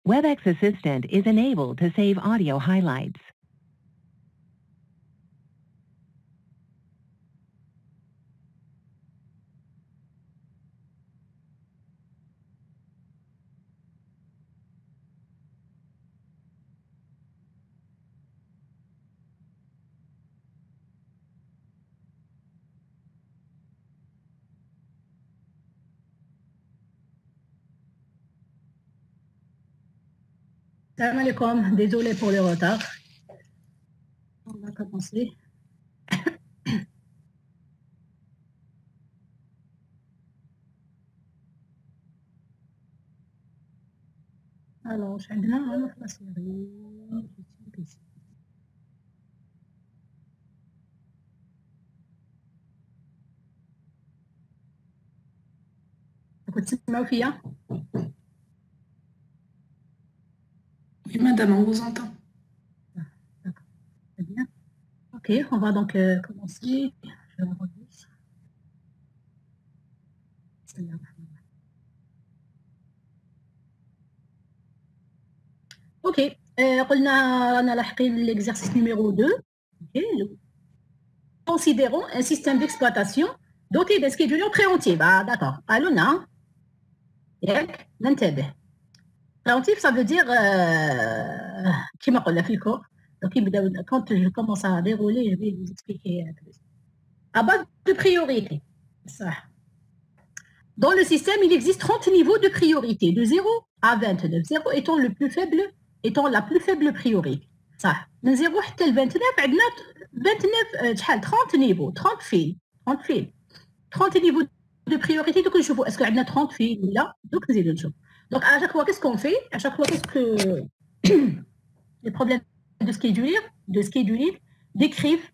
WebEx Assistant is enabled to save audio highlights. Salam alaikum, désolé pour le retard. On va commencer. Alors, عندنا أنا في السيري. كنت تسمعوا فيا؟ Oui, madame, on vous entend. D'accord, très bien. Ok, on va donc commencer. Je vais regarder. Ok, قلنا لاحقين l'exercice numéro 2. Okay. Considérons un système d'exploitation doté d'un scheduler préemptif. Ah, d'accord. Allons, non. ننتبه. Préemptif, ça veut dire كما قلنا في الكور. Donc, quand je commence à dérouler, je vais vous expliquer plus. À base de priorité. Ça. Dans le système, il existe 30 niveaux de priorité, de 0 à 29. 0 étant le plus faible, étant la plus faible priorité. Ça. De 0 حتى ل 29, عندنا 29 شحال 30 niveaux, 30 fils. 30 fils. 30 niveaux de priorité. Donc, je vois, est-ce qu'on a 30 fils là? Donc, nous allons voir. Donc, à chaque fois, qu'est-ce qu'on fait? À chaque fois, qu'est-ce que les problèmes de scheduling décrivent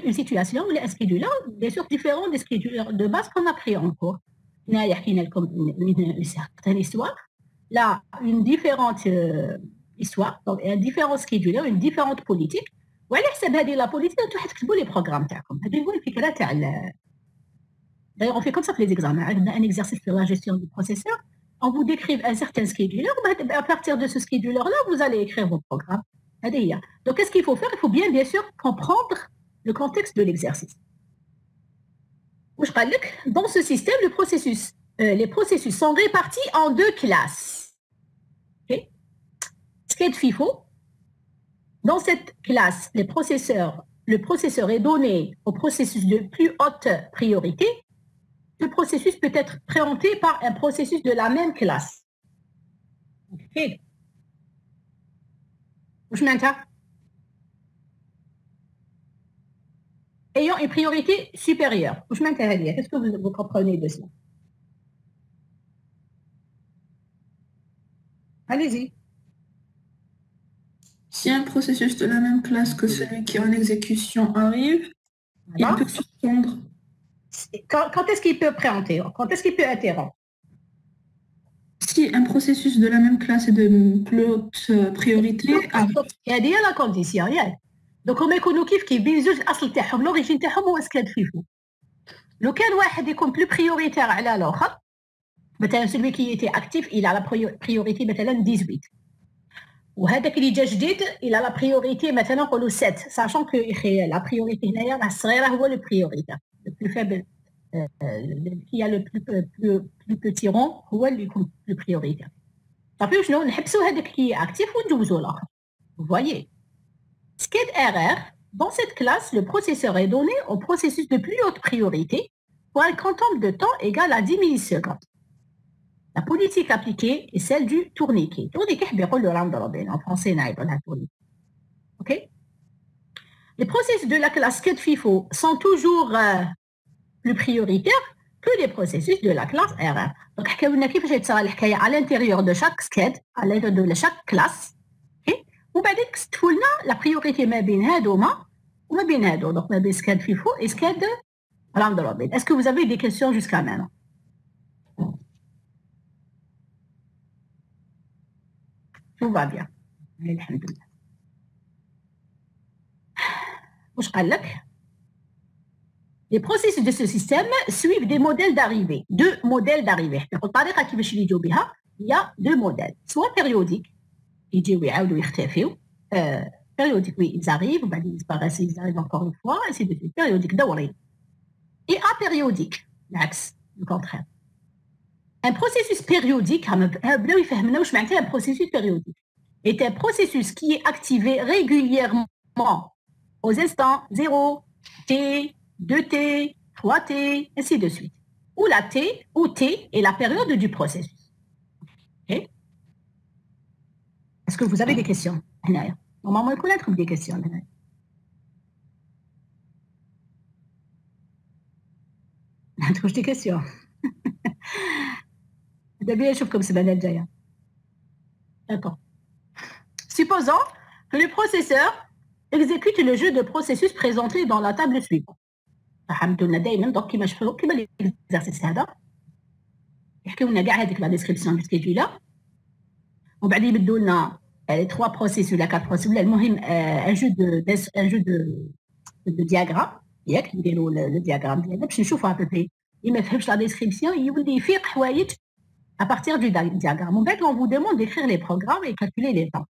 une situation où les schedulers, bien sûr, différents des schedulers de base qu'on a pris en cours. On a une certaine histoire. Là, une différente histoire, donc un différent scheduler, une différente politique. وعلى حسب هذه la politique, انتم حتكتبوا les programmes تاعكم. هذه هو الفكرة تاع D'ailleurs, on fait comme ça pour les examens. On a un exercice sur la gestion du processeur. On vous décrit un certain scheduler. À partir de ce scheduler-là, vous allez écrire vos programmes. Donc, qu'est-ce qu'il faut faire? Il faut bien sûr, comprendre le contexte de l'exercice. Dans ce système, les processus sont répartis en deux classes. Okay? Sched FIFO. Dans cette classe, le processeur est donné au processus de plus haute priorité. Ce processus peut être préempté par un processus de la même classe. Okay. Ayant une priorité supérieure. Qu'est-ce que vous comprenez de cela? Allez-y. Si un processus de la même classe que celui qui est en exécution arrive, voilà. Il peut suspendre. Quand est-ce qu'il peut préempter? Quand est-ce qu'il peut interrompre? Si un processus de la même classe et de plus haute priorité arrive. هذه هي لا كونديسيون ياك. دوك هما يكونوا كيف بين جوج الاصل تاعهم لوريجين تاعهم هو سكاد فيفو. لو كان واحد يكون بلو بريوريتير على الاخر مثلا celui qui était actif il a la priorité مثلا 18 وهذاك اللي جا جديد il a la priorité مثلا نقولوا 7 sachant que la priorité هنايا الصغيره هو le prioritaire le plus faible qui a le plus petit rang هو اللي يكون le prioritaire. صافي شنو نحبسوا هذاك qui est actif وندوزوا الاخر. Vous voyez. Sched RR, dans cette classe, le processeur est donné au processus de plus haute priorité pour un quantum de temps égal à 10 millisecondes. La politique appliquée est celle du tourniquet. Tourniquet, en français, tourniquet. Ok? Les processus de la classe Sched FIFO sont toujours plus prioritaires que les processus de la classe RR. Donc, à l'intérieur de chaque Sched, à l'intérieur de chaque classe, وبعدين كتبوا لنا لا بريوريتي ما بين هادوما وما بين هادو دونك ما بين سكاد فيفو et سكاد راند روبين. Est-ce que vous avez des questions jusqu'à maintenant? Tout va bien. الحمد لله. واش قال لك؟ Les processus de ce système suivent des modèles d'arrivée. Deux modèles d'arrivée. الطريقة كيفاش يجوا بها il y a deux modèles, soit périodiques, périodiques, oui, ils arrivent, ils disparaissent, ils arrivent encore une fois, ainsi de suite, périodique, et apériodique, l'axe, le contraire. Un processus périodique, un processus périodique, est un processus qui est activé régulièrement aux instants 0, t, 2t, 3t, ainsi de suite. Où la t, ou t est la période du processus. Okay? Est-ce que vous avez des questions? Normalement, il y a des questions. تخش des questions. D'accord. Supposons que le processeur exécute le jeu de processus présenté dans la table suivante. Donc, كيما l'exercice هذا يحكيو لنا كاع هذيك لا ديسكريبسيون اللي كيجي لا ومن بعد يبدلوا لنا les trois processus ولا quatre processus المهم un jeu de diagramme ياك نديروا le diagramme ديالنا باش نشوفوا à peu près il ما فهمش la description يولي يفيق حوايج à partir du diagramme. En fait, on vous demande d'écrire les programmes et calculer les temps.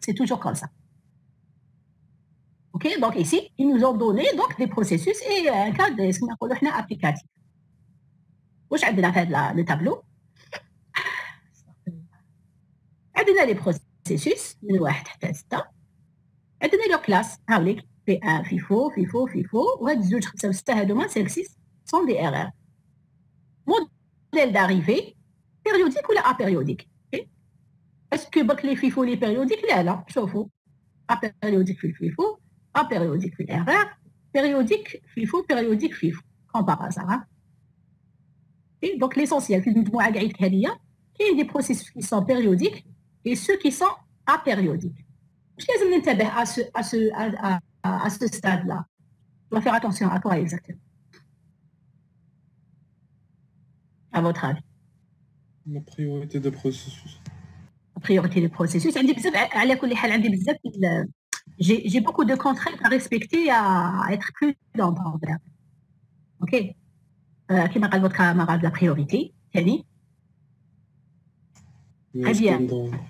C'est toujours comme ça. Ok, donc ici, ils nous ont donné donc, des processus et un cas de ce qu'on appelle applicatif. Où j'ai le tableau. On a les processus, من واحد حتى 6. On a leur classe. P1, FIFO, وهاد الزوج 5 و6 هادوما 5 6 sont des erreurs. Modèle d'arrivée, périodique ou la apériodique. Okay? Est-ce que les FIFO les périodiques? Là, chauffe. Apériodique FIFO, apériodique erreur, périodique FIFO, périodique FIFO. Comme par hasard. Hein? Okay? Donc l'essentiel, il y a des processus qui sont périodiques et ceux qui sont apériodiques. Je vais à ce stade-là. Je dois faire attention à quoi exactement? À votre avis? La priorité des processus. La priorité des processus. J'ai beaucoup de contraintes à respecter, à être prudent envers. Ok. Comme قال votre camarade la priorité. ثاني. هذه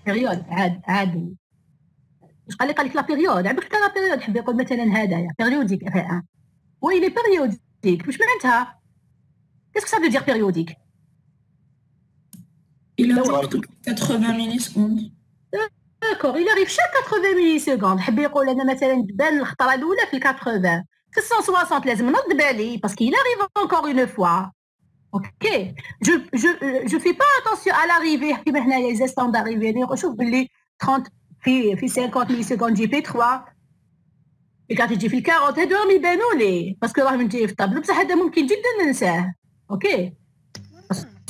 période عاد. واش قال لك لا بيريود؟ عاد لا بيريود حب يقول مثلا هذايا périodique. Oui, il est périodique. واش معناتها؟ Qu'est-ce que ça veut dire périodique? Il arrive 80 millisecondes. D'accord, il arrive chaque 80 millisecondes. حب يقول أنا مثلا تبان الخطرة الأولى في 80. في 160 لازم نرد بالي parce qu'il arrive encore une fois. Ok, je fais pas attention à l'arrivée كيما هنايا les instants d'arrivée. نشوف باللي 30 في 50 millisecondes جي بي 3. في كانت تجي في 40 هادو يبانوا لي باسكو راهم نجي في الطابلو بصح هذا ممكن جدا ننساه. اوكي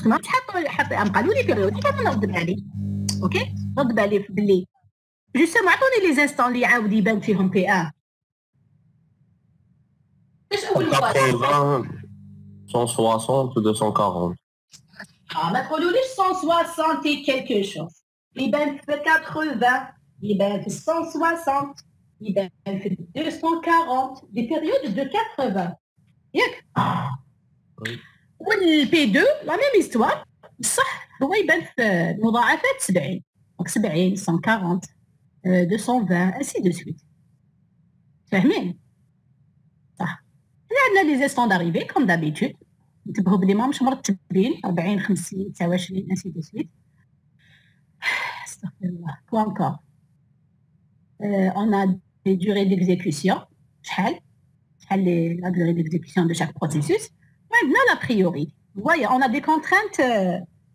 ما حط قالوا لي بيريوديك انا نرد بالي. اوكي نرد بالي باللي جوستومون عطوني لي زانستون اللي عاود يبان فيهم بي 1. ايش اول واحد 160 ou 240. ما تقولوليش 160 et quelque chose. يبان في 80 يبان في 160 يبان في 240 des périodes de 80 ياك. والبي 2 لا ميم هيستوار بصح هو يبان في مضاعفات 70 دونك 70 140 220 ainsi de suite. فاهمين؟ صح. هنا عندنا لي زيستون داريفي كوم دابيتود انتبهوا بلي ما مش مرتبين 40 50 29 ainsi de suite. استغفر الله. Quoi encore? On a des durées d'exécution. شحال la durée d'exécution de chaque processus. Maintenant, la priorité. Vous voyez, on a des contraintes,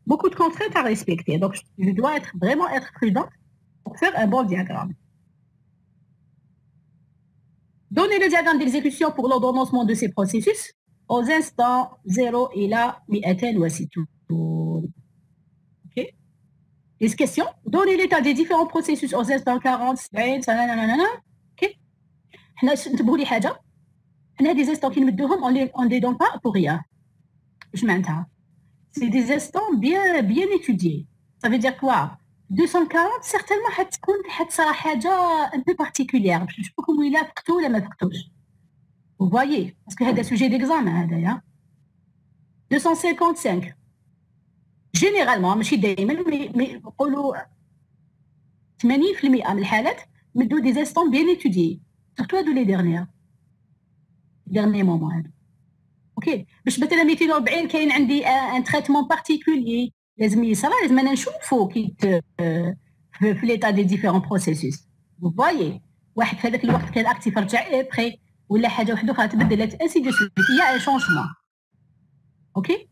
beaucoup de contraintes à respecter. Donc, je dois vraiment être prudente pour faire un bon diagramme. Donnez le diagramme d'exécution pour l'ordonnancement de ces processus aux instants 0 et là, 260. OK? Les questions. Donnez l'état des différents processus aux instants 40, 70, OK? حنا نتبهوا لي حاجه. حنا هاد لي زيستون كي نمدوهم on les donne pas pour rien. واش معناتها؟ C'est des instants bien étudiés. Ça veut dire quoi? 240 certainement حتصرا حاجه un peu particulière باش نشوفكم ولا فقتوا ولا ما فقتوش. Vous voyez parce que هذا sujet d'examen هذايا. 255 جينيرالمون ماشي دائما مي نقولوا 80% من الحالات مدوا دي زيستون بيان ايتوديي سورتو هادو لي ديرني مومون هادو اوكي باش مثلا 240 كاين عندي ان تريتمون بارتيكولي لازم يصرا لازم انا نشوفو كي في ليطا دي ديفيرون بروسيسوس فو فوايي واحد في هذاك الوقت كان اكتيف رجع ابخي ولا حاجه وحده اخرى تبدلت انسي دو سويت يا ان شونجمون اوكي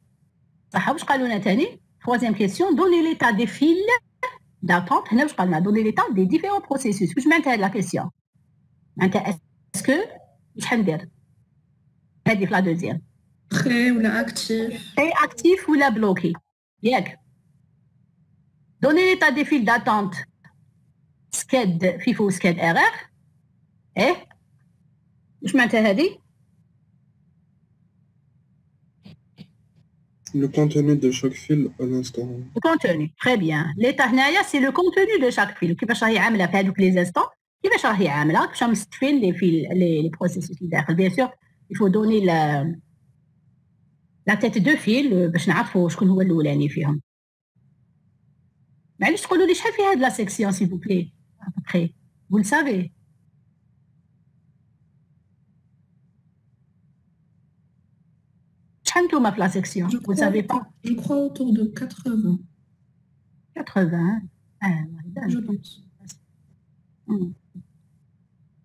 صح واش قالوا لنا ثاني troisième question donner l'état des fils d'attente هنا واش قالنا donner l'état des différents processus واش معناتها هاد لا كيسيون معناتها اسكو شحال ندير هذه في لا دوزيام Prêt ou la actif. اي اكتيف ولا بلوكي ياك donner l'état des fils d'attente سكاد فيفو سكاد ار ايه واش معناتها هذه Le contenu de chaque fil à l'instant. Le contenu, très bien. L'état هنايا c'est le contenu de chaque fil. كيفاش راهي عامله في هذوك لي زانستون كيفاش راهي عامله كيفاش مستفين لي فيل لي بروسيسوس اللي داخل بيان سور il faut donner la tête de fil باش نعرفوا شكون هو الاولاني فيهم. معليش تقولوا لي شحال في هاد لا سيكسيون s'il vous plaît à peu près vous le savez شحال نتوما في لا سيكسيون vous le savez pas Je crois autour de 80, 80 je pense. Il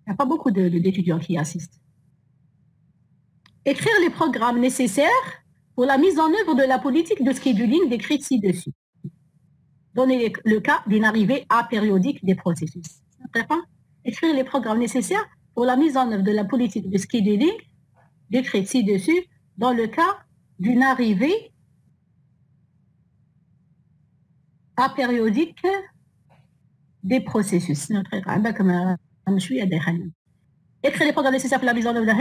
n'y a pas beaucoup d'étudiants qui assistent. Écrire les programmes nécessaires pour la mise en œuvre de la politique de scheduling décrite ci-dessus. Donner le cas d'une arrivée apériodique des processus. Écrire les programmes nécessaires pour la mise en œuvre de la politique de scheduling décrite ci-dessus dans le cas d'une arrivée apériodique des processus. Écrire les programmes nécessaires pour la mise en œuvre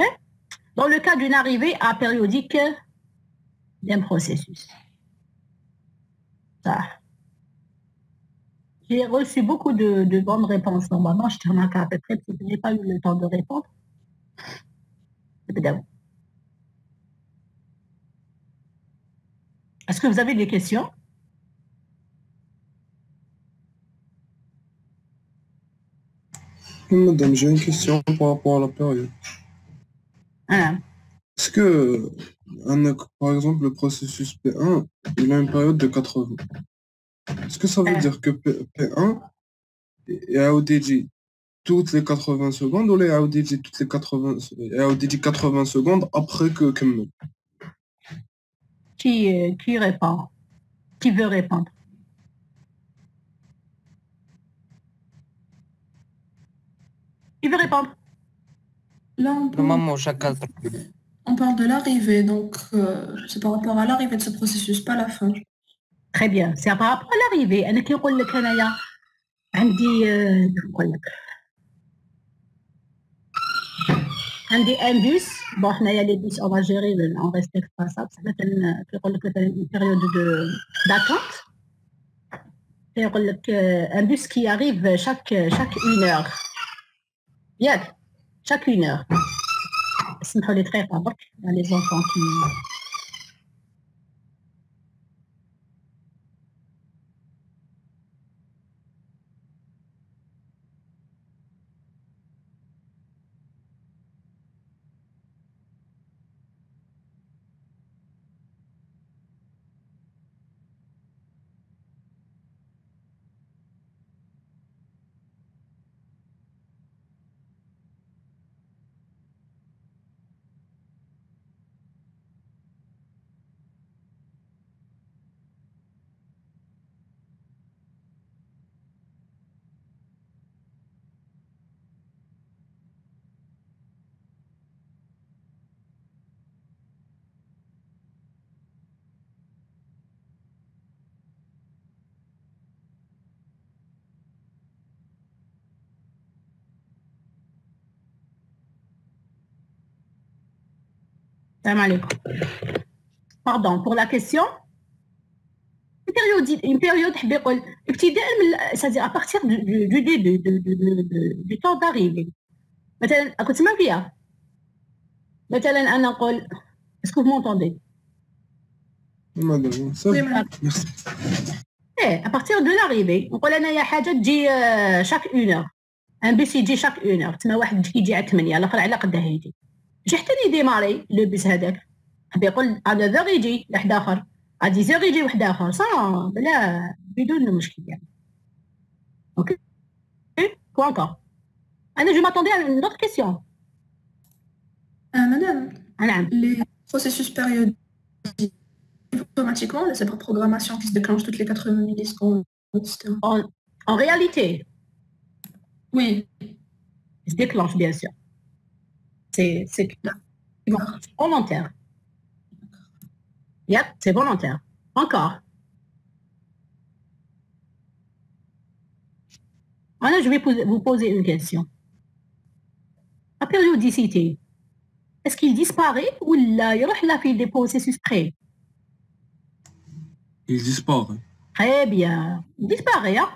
dans le cas d'une arrivée apériodique d'un processus. Ça. J'ai reçu beaucoup de bonnes réponses. Normalement, je te remarque à peu près parce que je n'ai pas eu le temps de répondre. Est-ce que vous avez des questions? Madame, j'ai une question par rapport à la période. Ah. Est-ce que, par exemple, le processus P1, il a une période de 80? Est-ce que ça veut dire que P1 est AODJ toutes les 80 secondes ou est AODJ toutes les 80, est AODJ 80 secondes après que Kemmel? Qui répond? Qui veut répondre? Qui veut répondre? Là, on parle de l'arrivée, donc c'est par rapport à l'arrivée de ce processus, pas la fin. Très bien, c'est par rapport à l'arrivée. أنا كي نقول لك أنايا عندي نقول لك عندي ان بوس بون حنايا لي بوس اون جيري اون ريسبكت با سا بصح مثلا كيقول لك مثلا اون بيريود داتونت كيقول لك ان بوس كي arrive chaque une heure ياك chaque une heure اسمحوا لي دقيقه برك لي زونفون كي السلام عليكم. Pardon, pour la question. Une période, c'est-à-dire à partir du début, du temps d'arrivée. مثلا كنت تسمع فيها. مثلا أنا أقول, est-ce que vous m'entendez? madame. Ça, Oui, madame. merci. à partir de l'arrivée نقول انا يا حاجه تجي chaque 1 heure ان بيس يجي chaque 1 heure تما واحد يجي على 8 الاخر على قداه يجي جي حتى يديماري لو بيس هذاك يقول على 9 يجي واحد اخر على 10 يجي واحد اخر صا بلا بدون مشكل يعني اوكي كوا انكور انا جو ماتوندي à une autre question Madame, نعم les processus périodiques, automatiquement, c'est par programmation qui se déclenche toutes les 80 millisecondes, etc. en réalité Oui. il se déclenche bien sûr c'est volontaire yep c'est volontaire encore Voilà, je vais vous poser une question. La périodicité, est-ce qu'il disparaît ou là, il y aura la file des processus prêts? Il disparaît. Très bien. Il disparaît, hein?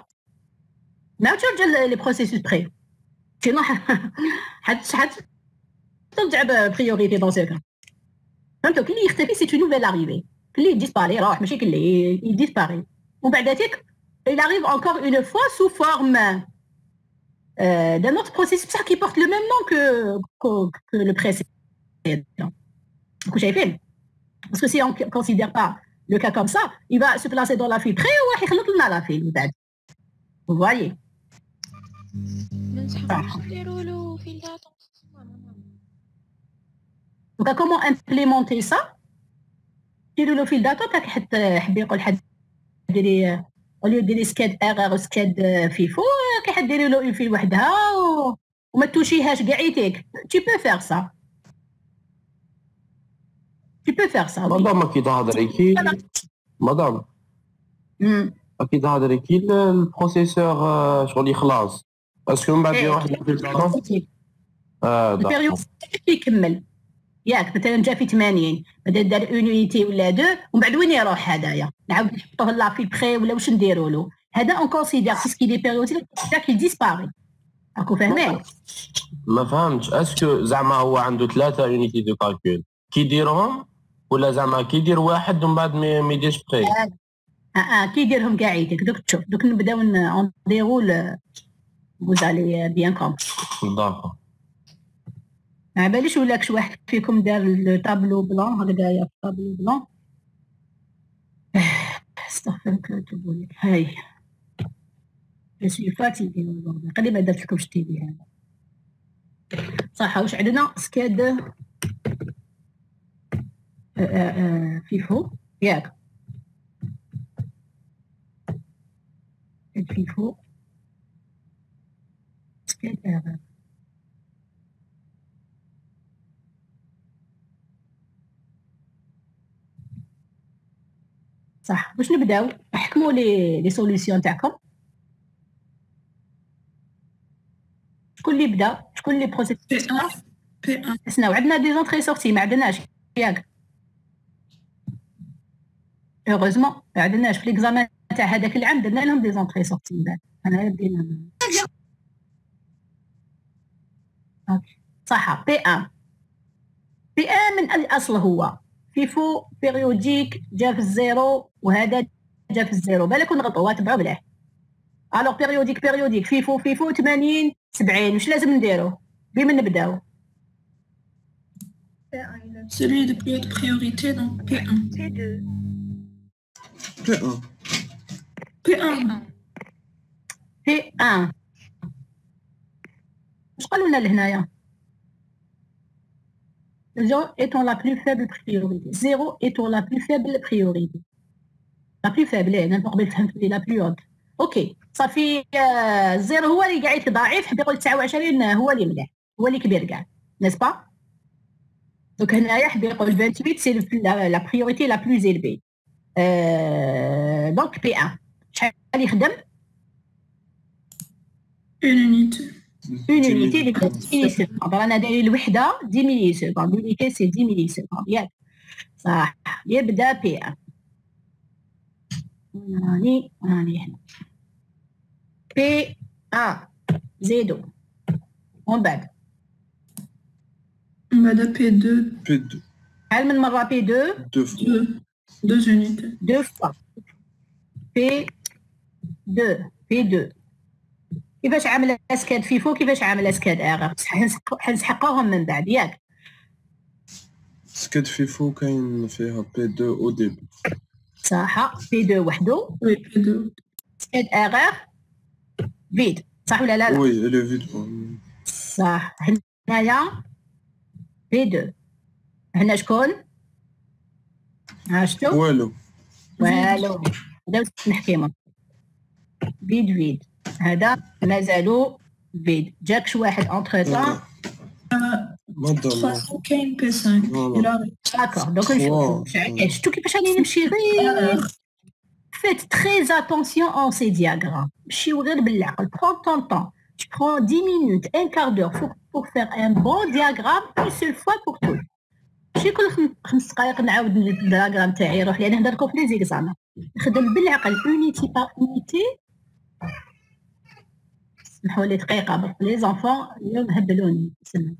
Mais tu as les processus prêts. Sinon, ترجع priorité dans ce cas. فهمتوا كي يختفي c'est une nouvelle arrivée. كي disparaît, راح ماشي كي il disparaît. ومن بعداتك il arrive encore une fois sous forme d'un autre processus qui porte le même nom que le précédent. Vous savez, parce que si on ne considère pas le cas comme ça, il va se placer dans la file près ou il va la file. Vous voyez. Donc, comment implémenter ça? Le fil d'attente, au lieu de سكاد ار سكاد فيفو كيحديروا له فيل وحدها وما توشيهاش كاع يتيك tu peux faire ça مدام اكيد هضري كي مدام اكيد هضري كي البروسيسور شغل يخلص اسكو من بعد يروح للبيريود البيريود يكمل ياك مثلا جا في 80 بدا دار اون يونيتي ولا دو ومن بعد وين يروح هذايا نعاود نحطوه لا في بري ولا واش نديروا له هذا اون كونسيدير باسكو لي بيريوديك كي ديسباري راكو فاهمين ما فهمتش اسكو زعما هو عنده 3 يونيتي دو كالكول كيديرهم ولا زعما كيدير واحد ومن بعد ما يديرش بري كيديرهم كاع يديك دوك تشوف دوك نبداو نديروا وزالي بيان كوم داكور ما باليش ولا كش واحد فيكم دار الطابلو بلون هكذايا في الطابلو بلون استغفرك نتوب لك هاي سي فاتيغي والله قلي ما درت لكمش التيلي هذا صح واش عندنا سكاد فيفو ياك فيفو سكاد صح باش نبداو نحكموا لي سوليسيون تاعكم شكون اللي بدا شكون اللي بروسيس بي 1 اسناو عندنا دي زونطري سورتي ما عندناش ياك هeureusement ما عندناش في ليكزامان تاع هذاك العام درنا لهم دي زونطري سورتي من بعد انا بدينا اوكي صح بي 1 من الاصل هو فيفو بيريوديك جا في الزيرو وهذا جا في الزيرو بالك نغلطوا تبعوا مليح الوغ بيريوديك فيفو 80 70 واش لازم نديرو بمن نبداو celui de plus haute priorité donc P1 P1 واش قالوا لنا لهنايا 0 étant la plus faible priorité. 0 étant la plus faible priorité. La plus faible, n'importe quelle la plus haute. Ok, صافي 0 هو اللي قاعد ضعيف حبي يقول 29 هو اللي مليح هو اللي كبير كاع n'est-ce pas donc هنايا حبي يقول 28 c'est la priorité la plus élevée donc P1 شحال يخدم une unité Une unité de 10 millisecondes. On a donné الوحدة 10 millisecondes. L'unité c'est 10 millisecondes. ياك صح يبدا P1. راني هنا. P1 زيدو. ومن بعد بعد P2 شحال من مرة P2 2 2 unités. 2 fois P2 كيفاش عامله اسكاد فيفو كيفاش عامله اسكاد اغا حنسحقوهم من بعد ياك سكاد فيفو كاين فيها P2 او ديبي صح P2 وحده Oui, P2. اسكاد اغا فيد صح ولا لا؟ وي لو فيد بون صح هنايا P2 هنا شكون؟ شتو؟ والو والو هذا نحكيهم فيد هذا مازالو فيد جاكش واحد اونتر تان مادام كاين P5. إلا داكور دوك نشوفو شفتو كيفاش راني نمشي غير faites très attention en ces diagrammes مشيو غير بالعقل prends ton temps tu prends 10 minutes un quart d'heure pour faire un bon diagramme une seule fois pour tout ماشي كل 5 دقائق نعاود الدياغرام تاعي روح لان نهضر لكم في لي زيكزام نخدم بالعقل اونيتي با اونيتي سمحوا لي دقيقه برك لي زونفون اليوم هبلوني سمعوا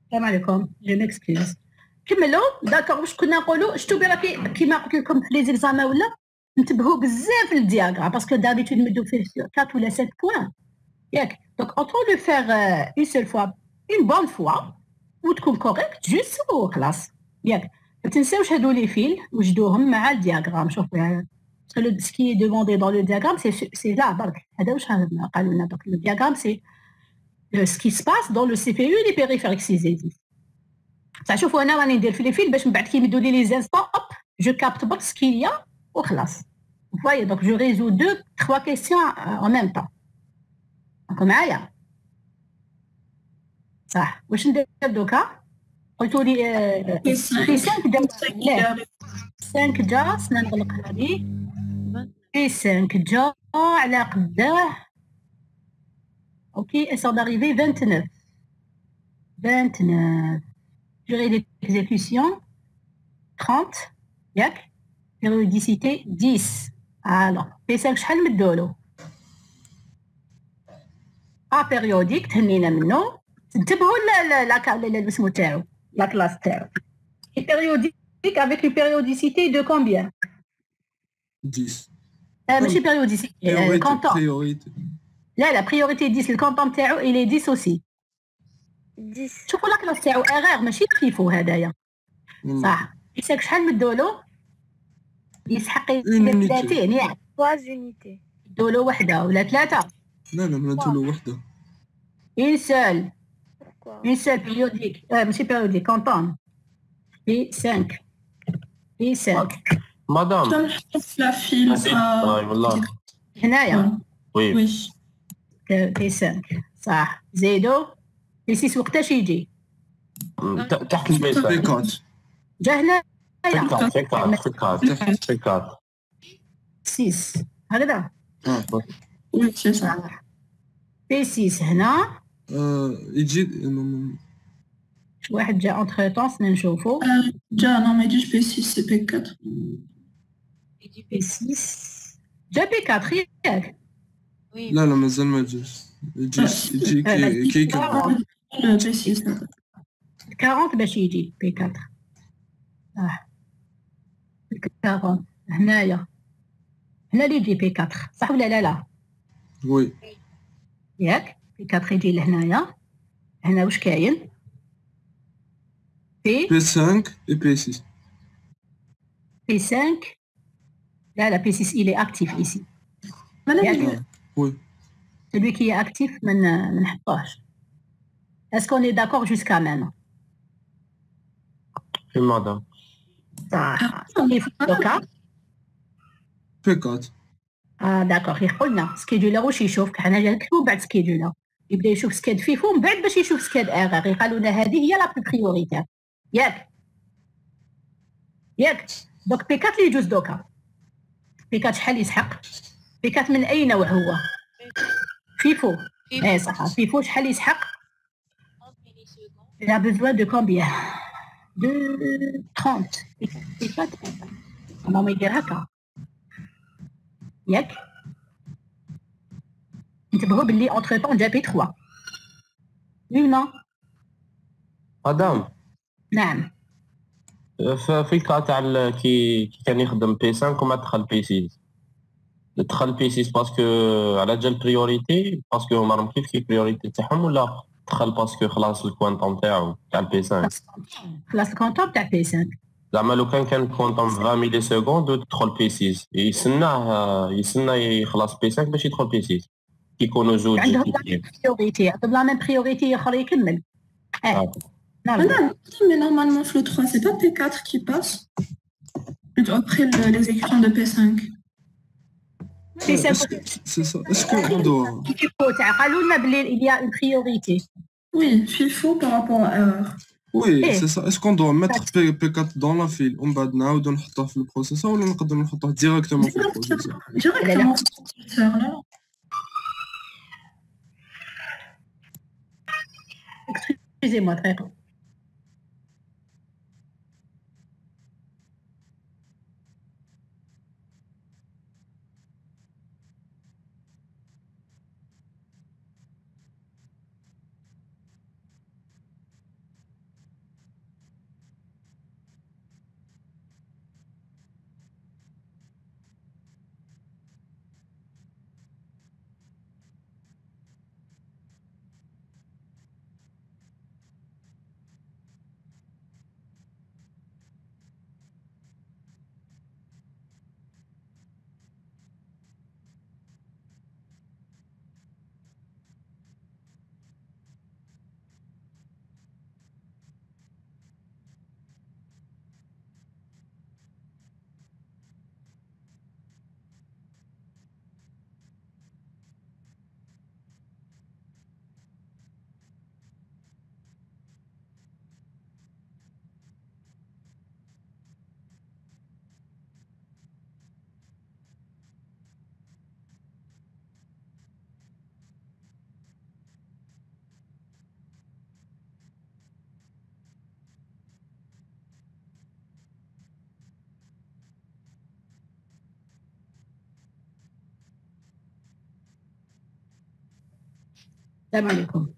السلام عليكم جو ميكسكيوز كملوا داكور واش كنا نقولوا شتو براكي كيما قلت لكم في لي زيكزامان ولا انتبهوا بزاف للدياغرام باسكو دابيتود نمدو فيه 4 ولا 5 بوين ياك دونك اونتون لو فيغ اون سول فوا اون بون فوا وتكون كوريكت جوست وخلاص ياك ما تنساوش هادو لي فيل وجدوهم مع الدياغرام شوفوا سكي دوموندي دون لو دياغرام سي لا برك هذا واش قالوا لنا دونك لو دياغرام سي ce qui se passe dans le CPU et les périphériques synthétiques. Ça شوفوا انا راني ندير في لي فيل باش من بعد كيمدوا لي زانستون اوب جو كابت برك سكيليا وخلاص. Vous voyez donc je résous 2-3 questions en même temps. راكم معايا؟ صح واش ندير دوكا؟ قلتوا لي في 5 لا 5 جا سنا نغلق هذه في 5 جا على قداه Ok, elles sont d'arrivée 29. 29. Durée d'exécution 30. Yak. Périodicité 10. Alors, P5 شحال مدولو؟ périodique تهنينا منه. انتبهوا لا اسمو تاعو لا كلاس تاعو. Et périodique avec une périodicité de combien؟ 10 ماشي périodicité, canton. priorité. لا priorité 10 الكونطون تاعو il est 10 aussi 10 شوفوا لا كلاس تاعو اغير ماشي تخيفو هدايا صح يساك شحال مدولو يسحق 30 ياك 3 unités دولو وحده ولا ثلاثه لا ما ندولو وحده une seule pourquoi une seule périodique ماشي périodique كونطون P5 مدام تنحط في لا فيل والله هنايا وي وي P5 صح زيدو P6 وقتاش يجي تحت البيت بيكات جا هنايا فيكات 6 هكذا وي سي صا P6 هنا يجي واحد جا اونتر طون سنا نشوفو جا نو ما يجيش P6 سي P4 يجي P6 جا P4 ياك لا مازال ما جاش يجي كي يكبر P6 40 باش يجي P4 40 هنايا هنا اللي يجي بي 4 صح ولا لا؟ وي ياك بي 4 يجي لهنايا. هنا واش كاين؟ بي 5 et بي 6. بي 5 لا بي 6 il est actif ici. مالا وي celui qui est actif ما نحطوهش. est-ce qu'on est d'accord jusqu'à maintenant؟ في مدام صح كيف دوكا؟ بي 4. داكوغ يقولنا سكيدولر واش يشوف حنا نكتبوا بعد سكيدولر يبدا يشوف سكاد فيفو من بعد باش يشوف سكاد اغار يقالوا لنا هذه هي لا بلو بريوريتير ياك دوك بي 4 اللي يجوز دوكا بي 4 شحال يسحق بي 4 من اي نوع هو فيفو صح فيفو شحال يسحق il a besoin de combien de 30 بي 4 ما يدير هكا ياك انتبهوا باللي اونتر طون جا بي 3 ولا مدام نعم في الكا تاع كي كان يخدم بي 5 وما دخل بي 6 دخل بي 6 باسكو على جال بريوريتي باسكو هما راهم كيف بريوريتي تاعهم ولا دخل باسكو خلاص الكوانتوم تاعو تاع البي 5 خلاص الكونتوم تاع بي 5 زعما لو كان الكوانتوم 20 ميلي سكوند وتدخل بي 6 يستنى يخلص بي 5 باش يدخل بي 6 كيكونوا زوج عندهم بريوريتي عندهم لا ميم بريوريتي اخر يكمل Non, mais normalement, Flow 3, c'est pas P4 qui passe plutôt après l'exécution de P5. بي 5 C'est ça. Est-ce qu'on doit... كيفو تاع قالوا لنا بلي il y a une priorité Oui, FIFO par rapport à erreur. Oui, c'est ça. Est-ce qu'on doit mettre P4 dans la file ومن بعد نعاودو نحطوه في البروسيسور ولا نقدروا نحطوه directement في البروسيسور؟ Directement sur le processeur, là. excusez-moi très bien. السلام عليكم.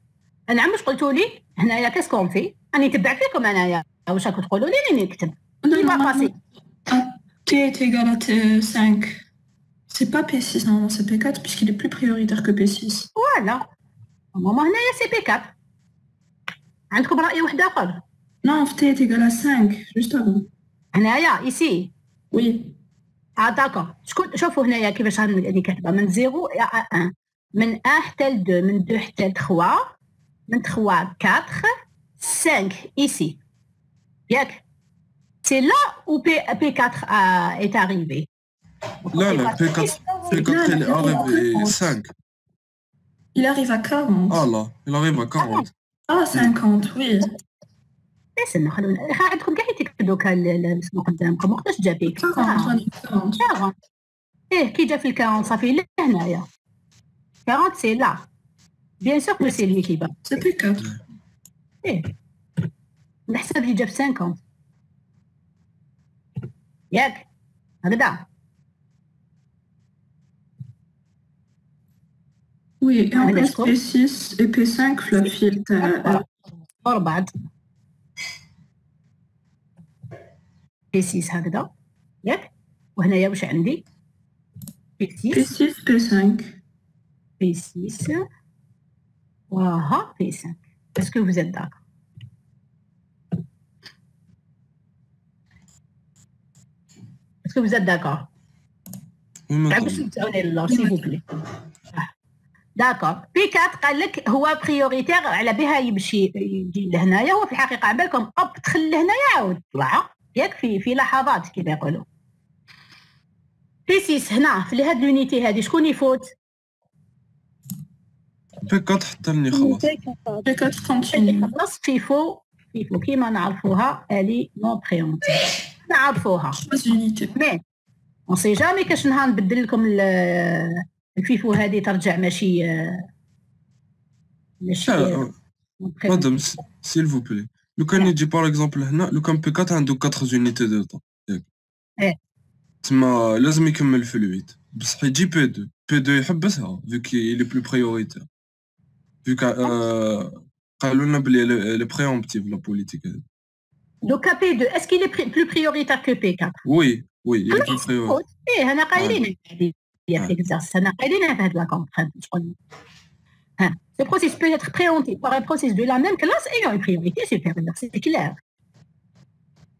نعم واش قلتوا لي هنايا كاسكون في راني تبعت لكم انايا واش راكم تقولوا لي راني نكتب T est égal à T5. C'est pas P6, normalement c'est P4 puisqu'il est plus prioritaire que P6. فوالا ماما هنايا سي بي 4 عندكم راي واحد اخر Non, T est égal à 5, juste avant. هنايا ايسي Oui. داكور شكون شوفوا هنايا كيفاش راني كاتبه من 0 إلى 1 من 1 حتى 2 من 2 حتى 3 من 3 4 5 ici ياك c'est là où P4 est arrivé. لا P4 il est arrivé 5. Il arrive à 40. Ah là, il arrive à 40. Ah, 50, oui. استنى خلونا عندكم كاع تكتبوا اسمه قدامكم وقتاش جا بيك 40. كي جا في الكارون صافي لهنايا 40 سي لا بيان سور كو سي لي كي با C'est P4. نحسب لي جا في 50 ياك هكذا Oui, et en plus P6 et P5 في الفيل تاع ورا بعض P6 هكذا ياك وهنايا واش عندي P6 P6, P5. P6 وها P5. Est-ce que vous êtes d'accord? Est-ce que vous êtes d'accord? Oui, madame. s'il vous plaît. داكور بي 4 قال لك هو بريوريتير على بها يمشي يجي لهنايا. هو في الحقيقه على بالكم اب دخل لهنايا عاود طلع ياك في لحظات كيما يقولوا. بي 6 هنا في هاد لونيتي هادي شكون يفوت؟ P4 حتى لني خلاص. P4 continue. خلاص فيفو كيما نعرفوها الي نون بريونتي نعرفوها. 3 unités. مي اون سي جامي كاش نهار نبدل لكم الفيفو هذه ترجع ماشي مادام s'il vous plaît. لو كان يجي باغ اكزومبل هنا لو كان P4 عنده 4 زونيتي دو طون ياك. تما لازم يكمل في الويت بصح يجي P2 يحبسها فيو كي لي بلو بريوريتير فيو قالوا لنا بلي لي بريومبتيف لا بوليتيك هذه. دوكا بي 2 اسكي لي بلو بريوريتير كو بي 4؟ وي il est plus prioritaire. ايه انا قايلين يا في اكزارس انا قايلين في هاد لا كونترانت شغل. ها ce processus peut être préempté par un processus de la même classe ayant une priorité supérieure. C'est clair.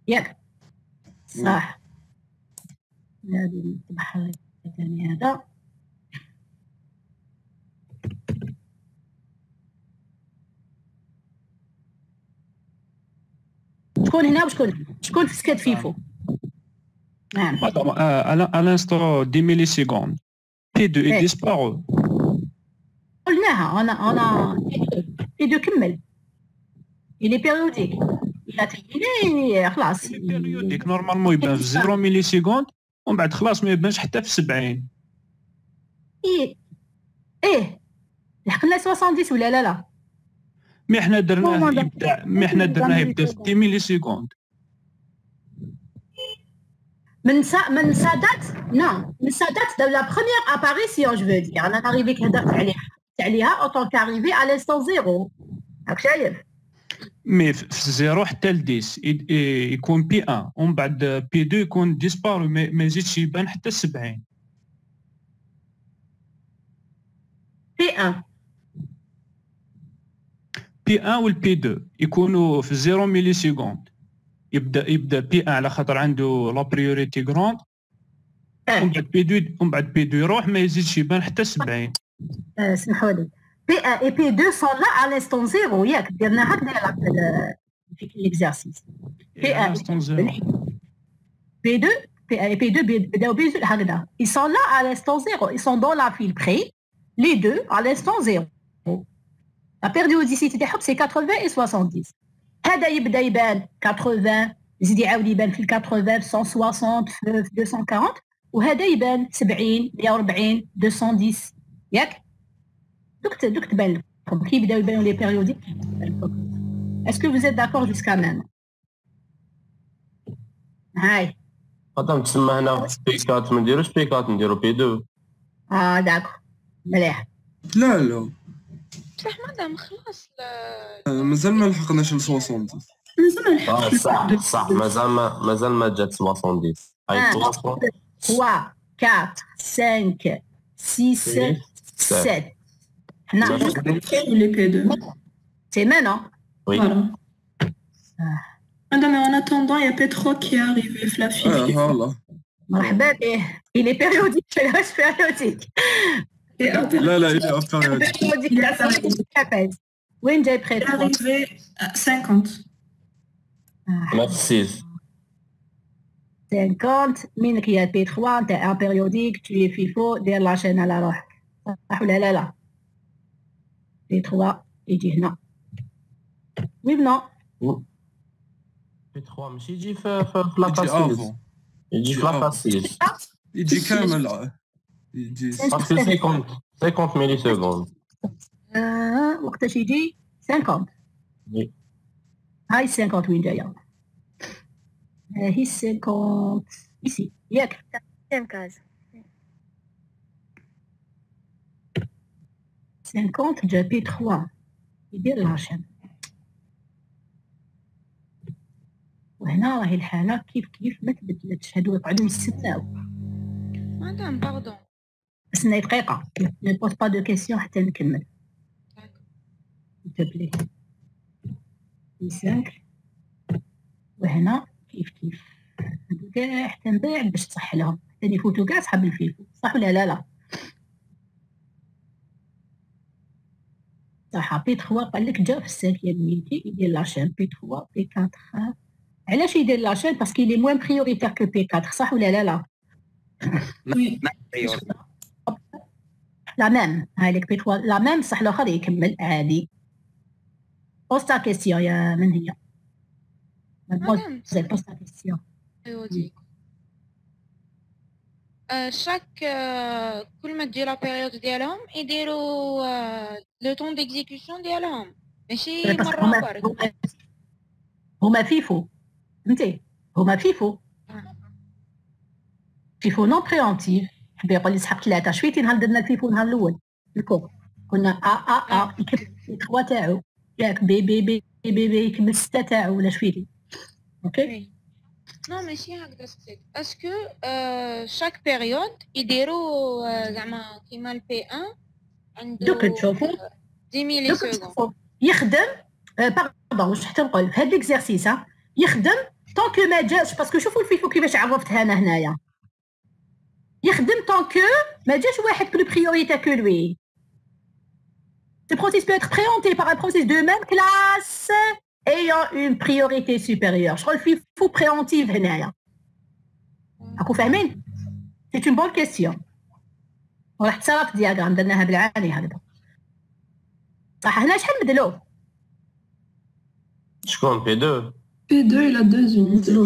ياك صح. هذه نتبعها ثاني هذا. شكون هنا وشكون في سكات فيفو؟ Madame, à l'instant 10 millisecondes, P2 est disparu. قلناها انا P2 كمل. il est périodique. il a terminé خلاص. Il est périodique. Normalement يبان في 0 مليسيكوند ومن بعد خلاص ما يبانش حتى في 70. ايه لحقنا 70 ولا لا؟ مي حنا درناه يبدا في 10 مليسيكوند. من sa date de la première apparition je veux dire انا arrivé que هدرت عليها autant qu'arrivé à l'instant 0 راك شايف. مي في 0 حتى ل 10 يكون بي 1 ومن بعد بي 2 يكون ديسبارو ما يزيدش يبان حتى 70. بي 1 والبي 2 يكونوا في 0 مليسيكوند. يبدا بي 1 على خاطر عنده لا بريوريتي غروند ومن بعد بي 2 يروح ما يزيدش يبان حتى 70. سمحوا لي بي 1 et بي 2 sont là à l'instant 0 ياك درنا هكذا في ليكزارسيس. بي 1 بي 2 بي 1 et بي 2 بداو بيزول هكذا ils sont là à l'instant 0 ils sont dans la file près les deux à l'instant 0. la périodicité تاعهم c'est 80 et 70. هذا يبدا يبان 80 يزيد يعاود يبان في 80 في 160 في 240 وهذا يبان 70 140 210 ياك دوك تبان لكم كي يبداو يبانوا لي بيريوديك. اسكو vous êtes d'accord jusqu'à maintenant؟ هاي مادام تسمى هنا بي 4 ما نديروش بي 4 نديرو بي 2. داكور مليح. لا صح مادام خلاص مازال ما لحقناش ل 70. صح مازال ما جات 70. هاي 3 4 5 6 7 هنا Les P2. c'est maintenant. Oui. Voilà. Madame, en attendant, il y a P3 qui est arrivé, Flaffy. فوالا. مرحبا به. il est périodique ماهوش périodique. لا il est périodique. périodique. وين جاي Il est près arrivé à 50. ما في 6. 50 منك يا بي 3 نتاع بيريوديك tu es FIFO دير لاشين على روحك صح ولا لا؟ بي 3 يجي هنا. وي نو بي 3 ماشي يجي في لاباسيز. يجي في لاباسيز. يجي كامل يجي باسكو 50 ملي سكوند. وقتاش يجي 50. وي. هاي 50 وين جايه؟ هي 50 ici ياك كم كاز 50 جا بي 3 يدير لاشين. وهنا راهي الحاله كيف ما تبدلتش. هادو يقعدوا يستناو مدام باردون. استنى دقيقة. Ne pose pas de questions حتى نكمل. s'il te plaît. 5 وهنا كيف هادو كاع حتى من بعد باش تصح لهم حتى يفوتوا كاع صحاب الفيفو صح ولا لا صح بي 3 قال لك جا في السانكيام ميتي يدير لاشين بي 3 بي 4 علاش يدير لاشين باسكو لي موان بريوريتير كو بي 4 صح ولا لا لا ميم هايلك بي 3 لا ميم صح الاخر يكمل عادي pose ta question يا من هي pose ta question périodique. Chaque كل ما تجي لا بيريود ديالهم يديروا لو طون ديكزيكسيون ديالهم ماشي مره برك. هما فيفو فهمتي هما فيفو فيفو نون بريونتيف حبي يقول لي سحبت 3 شويتي نهار درنا الفيفو النهار الاول الكور كنا يكمل 3 تاعو ياك بي بي بي بي بي يكمل 6 تاعو ولا شويتي اوكي نو ماشي هكذا ستيك اسكو شاك بيريود يديروا زعما كيما البي 1 عنده دوك تشوفوا 10 ميلي سكوند يخدم باردون واش حتى نقول في هاد ليكزارسيس يخدم طونكو ما جاش باسكو شوفوا الفيفو كيفاش عرفتها انا هنايا يخدم طونكو ما جاش واحد بلو بريوريتي كو لوي Ce processus peut être préempté par un processus de même classe ayant une priorité supérieure. Je crois qu'il faut préemptif هنايا. راكم فاهمين؟ C'est une bonne question. وراح تصرف دياغرام درناها بالعاني هكذا. صح هنا شحال مدلو؟ شكون بي 2 بي 2 الى 2 زونيتي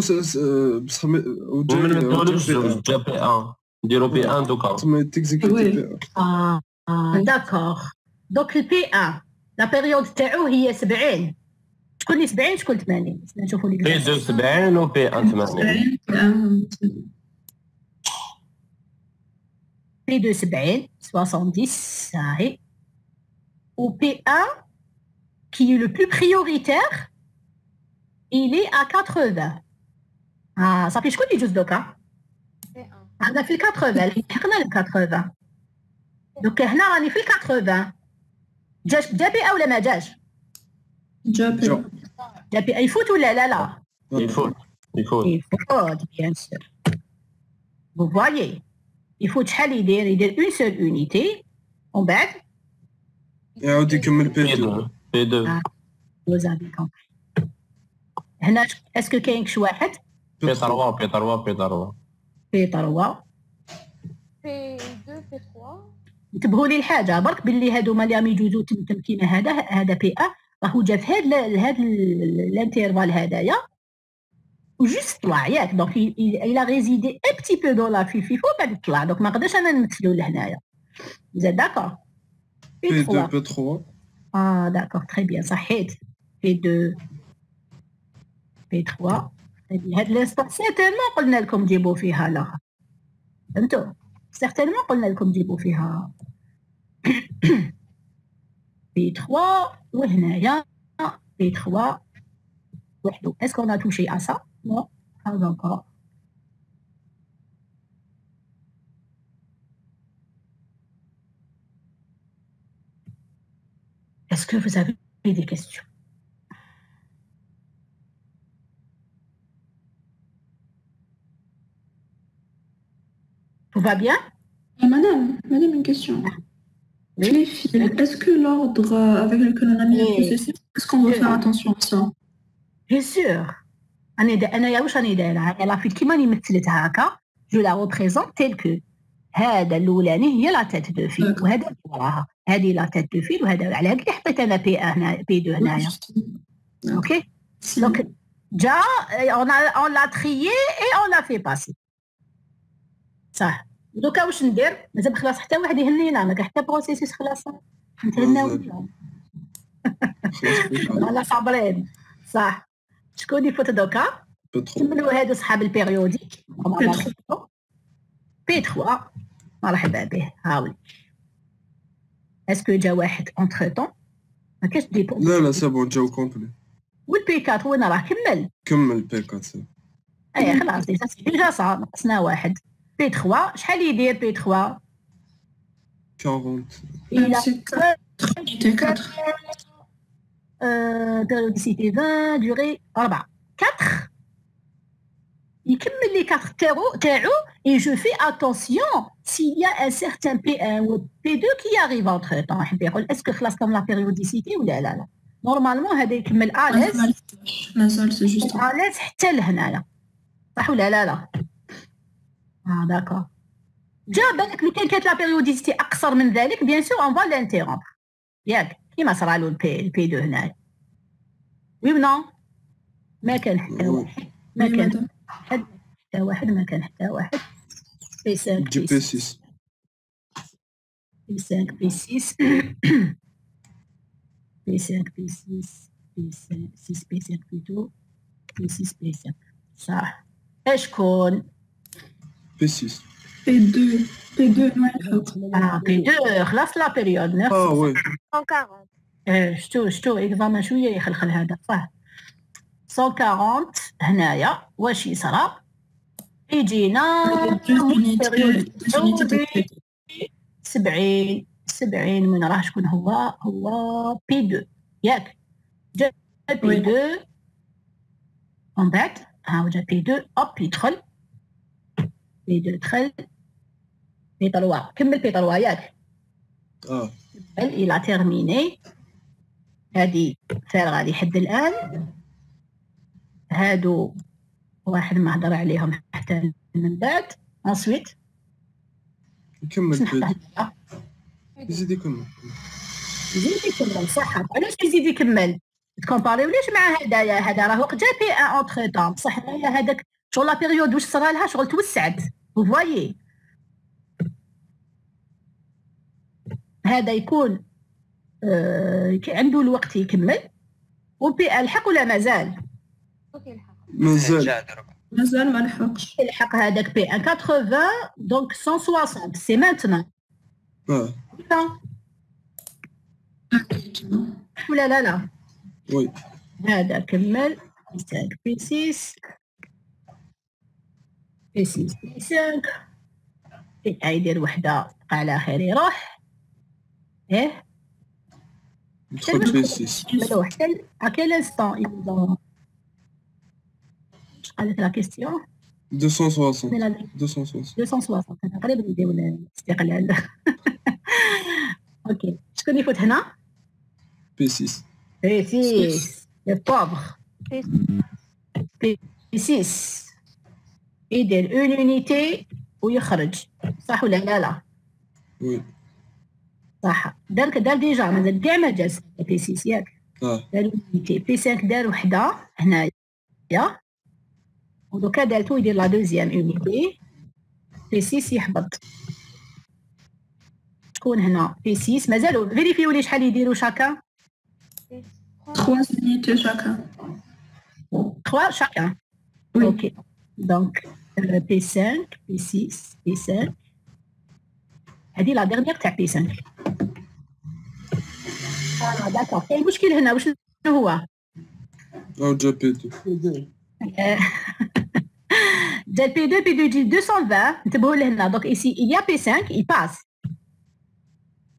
بصح ومن مدولوش جا بي 1 نديرو بي 1 دوكا تما تيكزيكوتي بي 1 داكور دونك البي 1 لا بيريود تاعو هي 70 شكون اللي 70 شكون 80 نشوفوا لي بي 2 70 و بي 1 80 بي 2 70 70 صحيح و بي 1 qui est le plus prioritaire il est à 80 صافي شكون اللي يجوز دوكا هنا في 80 لحقنا ل 80 دوكا هنا راني في 80 جا بي ولا ما جاش جا بي يفوت ولا لا يفوت بيان سور vous voyez يفوت شحال يدير اون سول اونيتي ومن بعد يعاود يكمل بي 2 بي 2 vous avez compris هنا اسكو كاين كش واحد بي 3 بي 3 بي 3 بي 3 بي 2 بي 3 انتبهوا لي الحاجه برك باللي هادو ما اللي راهم يجوزوا تمكين هذا بي 1 راهو جا في هاد الانترفال هذايا وجوست طلع ياك دونك il a résidé un petit peu dans la فيفو بعد طلع دونك ما نقدرش انا نمثلو لهنايا زاد داكور بي 2 بي 3 داكور تري بيان صحيت بي 2 بي 3 هاد لانستون سيرتينمون قلنا لكم جيبوا فيها الاخر فهمتوا سيرتينمون قلنا لكم جيبوا فيها بي 3 وهنايا بي 3 وحده اسكو انا توشي ا سا نو pas encore est-ce que vous avez des questions tout va bien madame une question les fils est-ce que l'ordre avec lequel on a mis le processus est-ce qu'on doit faire attention à ça bien sûr انا يا واش راني دايره انا لا فيت كيما راني مثلتها هكا جو لا ريبريزونت تيل كو هذا الاولاني هي لا تيت دو فيل وهذا اللي وراها هذه لا تيت دو فيل وهذا على هذا اللي حطيت انا بي هنا بي 2 هنايا اوكي دونك جا اون لا تريي اي اون لا في باسي صح دوكا واش ندير مازال خلاص حتى واحد يهنينا ما كاع حتى بروسيسوس خلاص نتهناو لا صابرين صح شكون يفوت دوكا كملوا هادو صحاب البيريوديك بي 3 مرحبا به هاولي اسكو جا واحد اونتر طون ما كاش دي لا سي بون جاو كومبلي والبي 4 وين راه كمل كمل بي 4 اي خلاص ديجا صار ناقصنا واحد P3 شحال يدير P3 40. il a C'est 4. Unité 4. périodicité 20 durée 4 4 يكمل لي 4 تاعو et je fais attention s'il y a un certain P1 ou P2 qui arrive entre temps حب يقول est-ce que خلاص comme la périodicité ولا لا لا نورمالمون هذا يكمل اليز مازال سي جوست اليز حتى لهنايا صح ولا لا داكور جا بالك لو كانت لا بيريوديسيتي اقصر من ذلك بيان سور اون فا لانتيرومبر ياك كيما صرا له البي 2 هنايا وي نو ما كان حتى واحد ما كان حتى واحد ما كان حتى واحد بي 5 جي بي 6. بي 5 بي 6 بي 5 بي 6 بي 6 بي 5 بي 2 بي 6 بي 5 صح اشكون بي 6. P2 ما يحط P2 خلاص لا بيريود وي 140 شتو اكزامان شويه يخلخل هذا صح 140 هنايا واش يصرى يجينا 70 من راه شكون هو بي 2 ياك جا بي 2 ومن بعد ها جا بي 2 يدخل بي 2 دخل بي 3 كمل بي 3 ياك الى تيرميني هادي فارغه لحد الان هادو واحد ما هضر عليهم حتى من بعد انسويت نكمل يزيد يكمل صح علاش يزيد يكمل تكومباريو ليش مع هدايا هذا راه وقت جا بي ان اونتر طون بصح هذاك شغل لا بيريود واش صرا لها شغل توسعت فو فوايي هذا يكون عنده الوقت يكمل وبي الحق ولا مازال مازال ما لحقش الحق هذاك بي ان 80 دونك 160 سي مانتنون ولا لا وي هذا كمل بي 6 بي 6 بي 5 يدير وحده على خير يروح ندخل بي 6 حتى à quel instant ils ont قالت لا كيستيون 260 انا قريب نديو الاستقلال اوكي شكون يفوت هنا بي 6 بي 6 لي بوفر بي 6 يدير اون يونيتي ويخرج صح ولا لا وي صح دار ديجا مازال كاع ما جالس بي 6 ياك دار يونيتي بي 5 دار وحده هنايا ودوكا دالتو يدير لا دوزيام يونيتي بي 6 يحبط شكون هنا بي 6 مازالوا فيريفيو لي شحال يديروا شاكا 3 unités chacun 3 chacun ok donc P5 P6 P5 هذه لا ديرنيير تاع P5 داكور كاين مشكل هنا واش هو او جا بي 2 جا بي 2 يجي 220 انتبهوا لهنا دونك ايسي il y a P5 il passe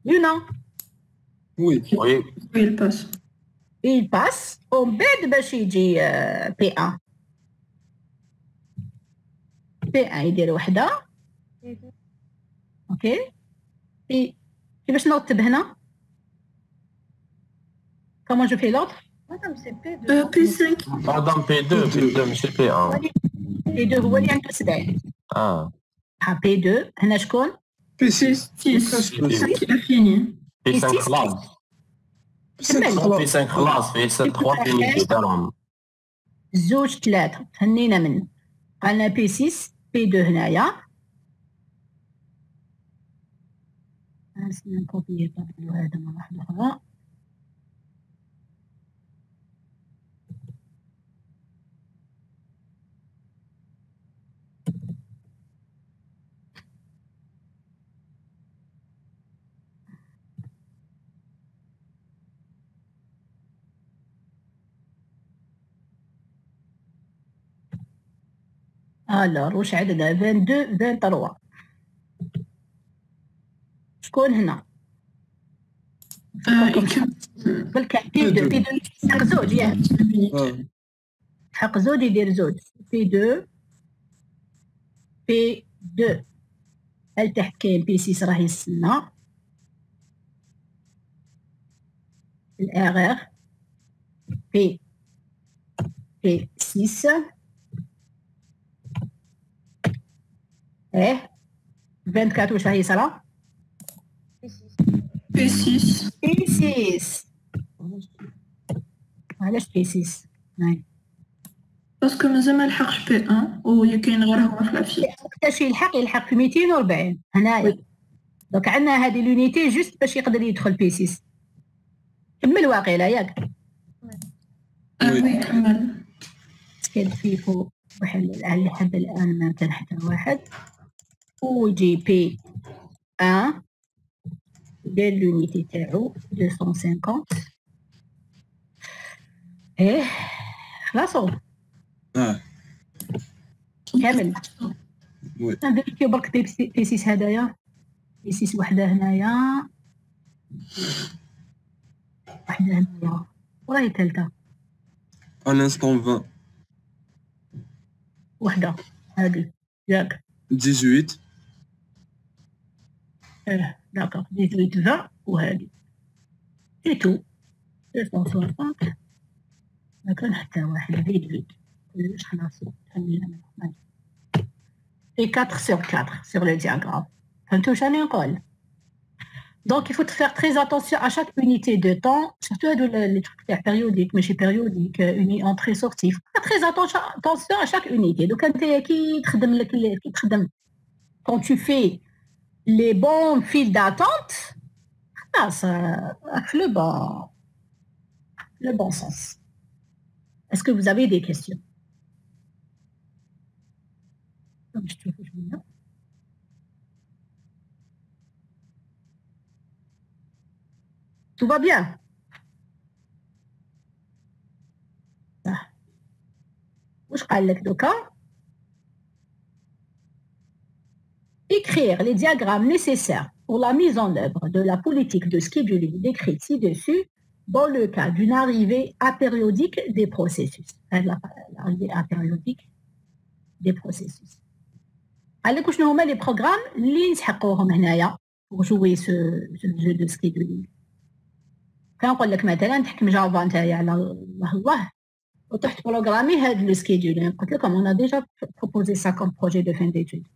you know وي il passe il passe ومن بعد باش يجي P1 P1 يدير وحده اوكي كيفاش نرتب هنا كومون جو في لوطر P5 مادام بي 2 ماشي بي 1 بي 2 هو اللي عنده 70 بي 2 هنا شكون بي 6 qui a fini بي 5 خلاص بي 5 خلاص فيه 3 فينيتي تاعهم زوج ثلاثة هنينا منه قالنا بي 6 بي 2 هنايا نكوبي هذا مرة واحدة أخرى الور واش عندنا 22 23 شكون هنا بالك بي 2 بي 2 حق زوج ياك حق زوج يدير زوج بي 2 بي 2 هل تحت كاين بي 6 راه يستنى الار ار بي 6 24 واش راهي صرا بي 6 بي 6 علاش بي 6 باسكو مازال ما لحقش بي 1 و كاين غير هو في لافيل وقتاش يلحق في 240 هنايا دونك عندنا هذه لونيتي جوست باش يقدر يدخل بي 6 كمل واقيلا ياك وي كمل سكيل فيفو واحد اللي حب الان ما كان حتى واحد ويجي بي 1 دير لونيتي تاعو 250 خلاصو كامل وي نفيريفيو برك بي 6 هدايا بي 6 وحده هنايا وحده هنايا وراهي ثالثه ان انستون 20 وحده هادي ياك 18 داكوغ 18 20 وهادي اي تو 260 ما كان حتى واحد فيد كلش خلاص خلينا منهم et 4 sur 4 sur le diagramme. Donc, il faut faire très attention à chaque unité de temps, surtout les trucs périodiques, mais chez périodique, entrée-sortie. Il faut faire très attention à chaque unité. Donc, quand tu fais les bons fils d'attente, ça a le bon sens. Est-ce que vous avez des questions? Tout va bien. واش قال لك دوكا écrire les diagrammes nécessaires pour la mise en œuvre de la politique de scheduling décrite ci-dessus dans le cas d'une arrivée apériodique des processus. L'arrivée apériodique des processus. قال لك شنو هما لي بروغرام اللي نسحقوهم هنايا pour jouer ce jeu de scheduling. كنقول لك مثلا تحكم جافا نتايا على الله وتحت بروغرامي هاد لو سكيدولين قلت لكم on a déjà proposé ça comme projet de fin d'études.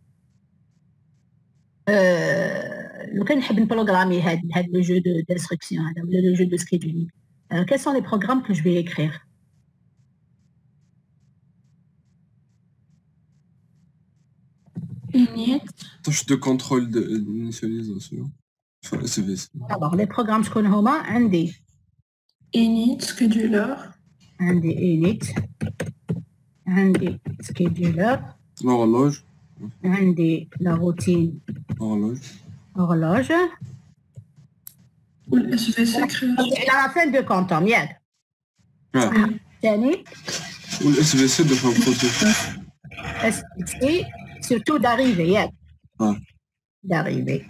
لو كان نحب نبروغرامي هاد لو جو d'instruction هذا ولا لو جو de scheduling. Quels sont les programmes que je vais écrire? init tâche de contrôle d'initialisation. Enfin, SVC. Alors, les programmes شكون هما عندي init scheduler عندي init عندي scheduler L'horloge. عندي la routine Horloge. horloge والاس في سي à la fin de compte ياك Ah. ثاني Ou le SVC de fin processus. SVC surtout d'arriver ياك d'arriver.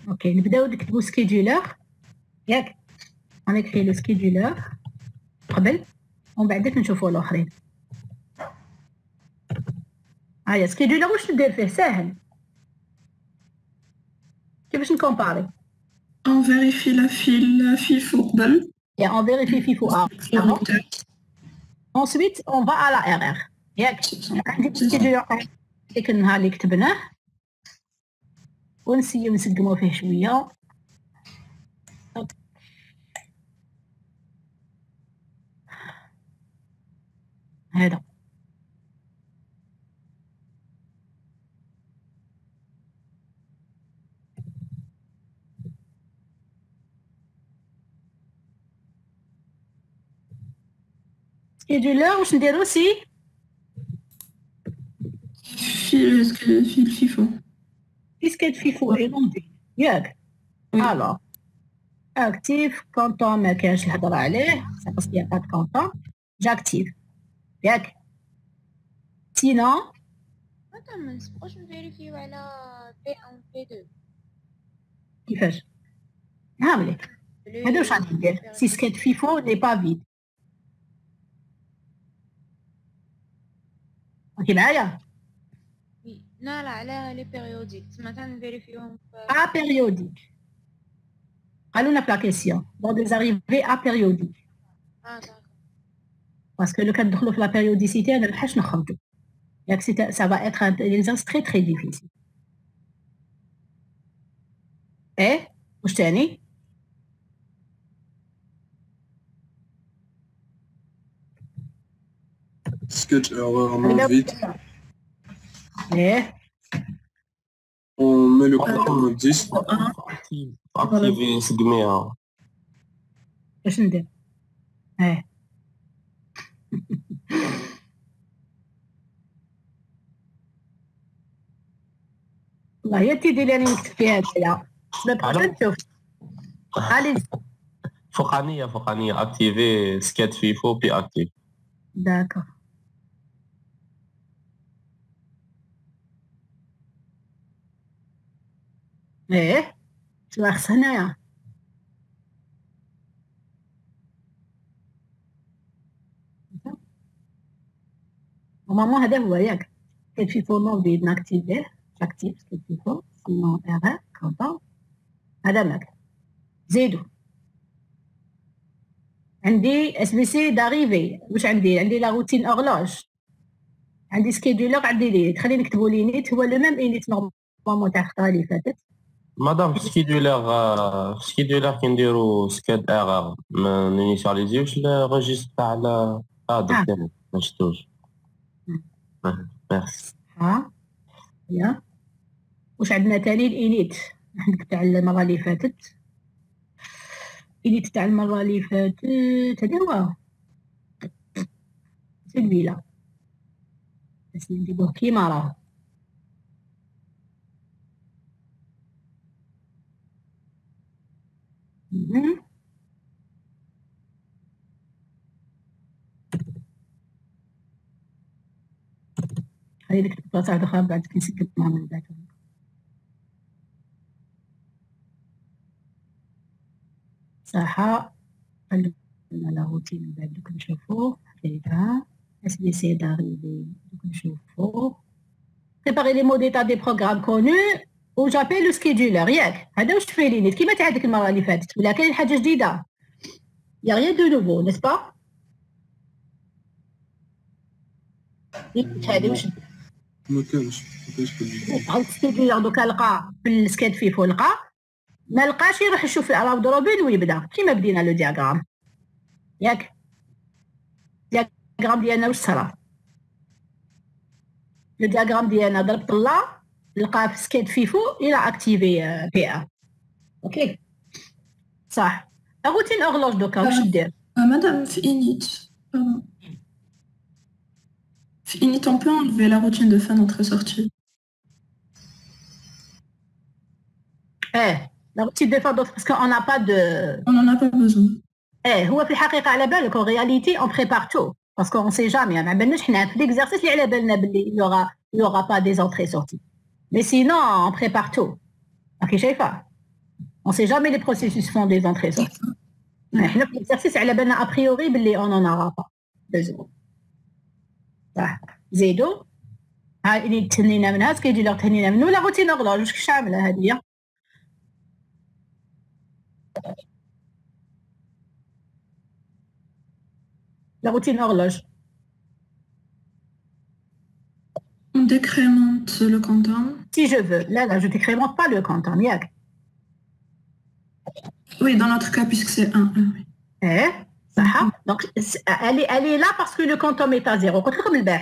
اوكي نبداو نكتبوا سكيدولر ياك غنكري لو سكيدولر قبل ومن بعدك نشوفوا الاخرين. هيا سكيدولر واش ندير فيه ساهل كيفاش نكومباري on vérifie la FIFO قبل et on vérifie FIFO avant. Ensuite on va à la RR ياك عندي سكيدولر ديك النهار اللي كتبناه ونسيو نسقمو فيه شويه. هذا سكيدولر واش نديرو سي في الفيفو disquette FIFO est rempli. ياك alors active quand ما كانش الهضره عليه c'est parce qu'il y a pas de content j'active ياك Sinon, Attends, ما نسبقوش نفيريفيو على P1 P2. كيفاش؟ هاوليك هذا واش غادي ندير؟ سي سكيت فيفو ني با فيد. راكي معايا؟ لا على لي بيريوديك مثلا نفيريفيوهم apériodique. قالونا في لا كيسيون دون دي زاريفي apériodique. داكور. باسكو لو كندخلوا في لا بيريوديسيتي انا ملحقش نخرجوا. ياك سا فا اتر ان اكزرسيس تري تري ديفيسيل. واش تاني؟ Sketch erreur non vite. On met le compteur en 10. اكتيفي سقميها. واش ندير؟ والله هي تيدي لي راني نكتب فيها هادشي. سمعت نشوف. علي فوقانية اكتيفي سكيت فيفو بي اكتيف. داكور. شنو خص هنايا؟ نورمالمون هذا هو ياك. سكيت فيفو نون فيد ناكتيفيه. جاكتيف سكيت فيفو سينون ايرور كونطون. هذا ماك. زيدو. عندي اس بي سي داريفي. واش عندي لا روتين اورلوج. عندي سكيدولر عندي لينيت. خلينا نكتبوا لينيت هو لو ميم لينيت نورمالمون تاع الخطره اللي فاتت. مادام سكيدولر كي نديرو سكاد ايرور ما نينيسياليزيوش الريجيستر تاع هذا الثاني ما شفتوش. ميرسي. يا واش عندنا تاني الانيت عندك تاع المره اللي فاتت. الانيت تاع المره اللي فاتت هذا هو سلويلا بس نديروه كيما راه. خلينا نكتب بلاصه واحده اخرى بعد كي نسكت مع من بعد. صح. خلينا لا روتين من بعد دوك نشوفوه. هكذا اس بي سي داريفي دوك نشوفوه. بريباري لي مود ديتا دي بروغرام كونو و جابيل لو سكيدولر ياك. هذا واش فيه لينيت كيما تاع هذيك المره اللي فاتت ولا كاين حاجه جديده؟ يا ريان دو نوفو نيس با؟ هذه واش ما كانش عاود سكيدولر دوكا لقى في السكيت فيفو لقى ما لقاش يروح يشوف الراوند روبين ويبدا كيما بدينا لو دياغرام ياك. الدياغرام ديالنا واش صرا؟ لو دياغرام ديالنا ضرب طلا لقى في سكيت فيفو الى اكتيفي بي ا. اوكي صح. روتين اورلوج دوكا واش دير؟ مادام في init on peut enlever la routine de fin d'entrée-sortie. La routine de fin d'entrée parce qu'on n'a pas de... On n'en a pas besoin. هو في الحقيقة على بالك en réalité on prépare tout parce qu'on sait jamais ما بالناش حنا في l'exercice اللي على بالنا باللي il y aura pas des entrées sorties mais sinon on prépare tout. راكي شايفة on sait jamais les processus font des entrées sorties. حنا في l'exercice على بالنا a priori باللي on n'en aura pas besoin. صح. زيدو هاي اللي تهنينا منها سكيدولر تهنينا منه. لا روتين اورلوج واش عامله هذه؟ La routine horloge. On décrémente le quantum. Si je veux. Là, je ne décrémente pas le quantum. Yak. Oui, dans notre cas, puisque c'est 1. Oui. Ça. Donc, elle est là parce que le quantum est à 0.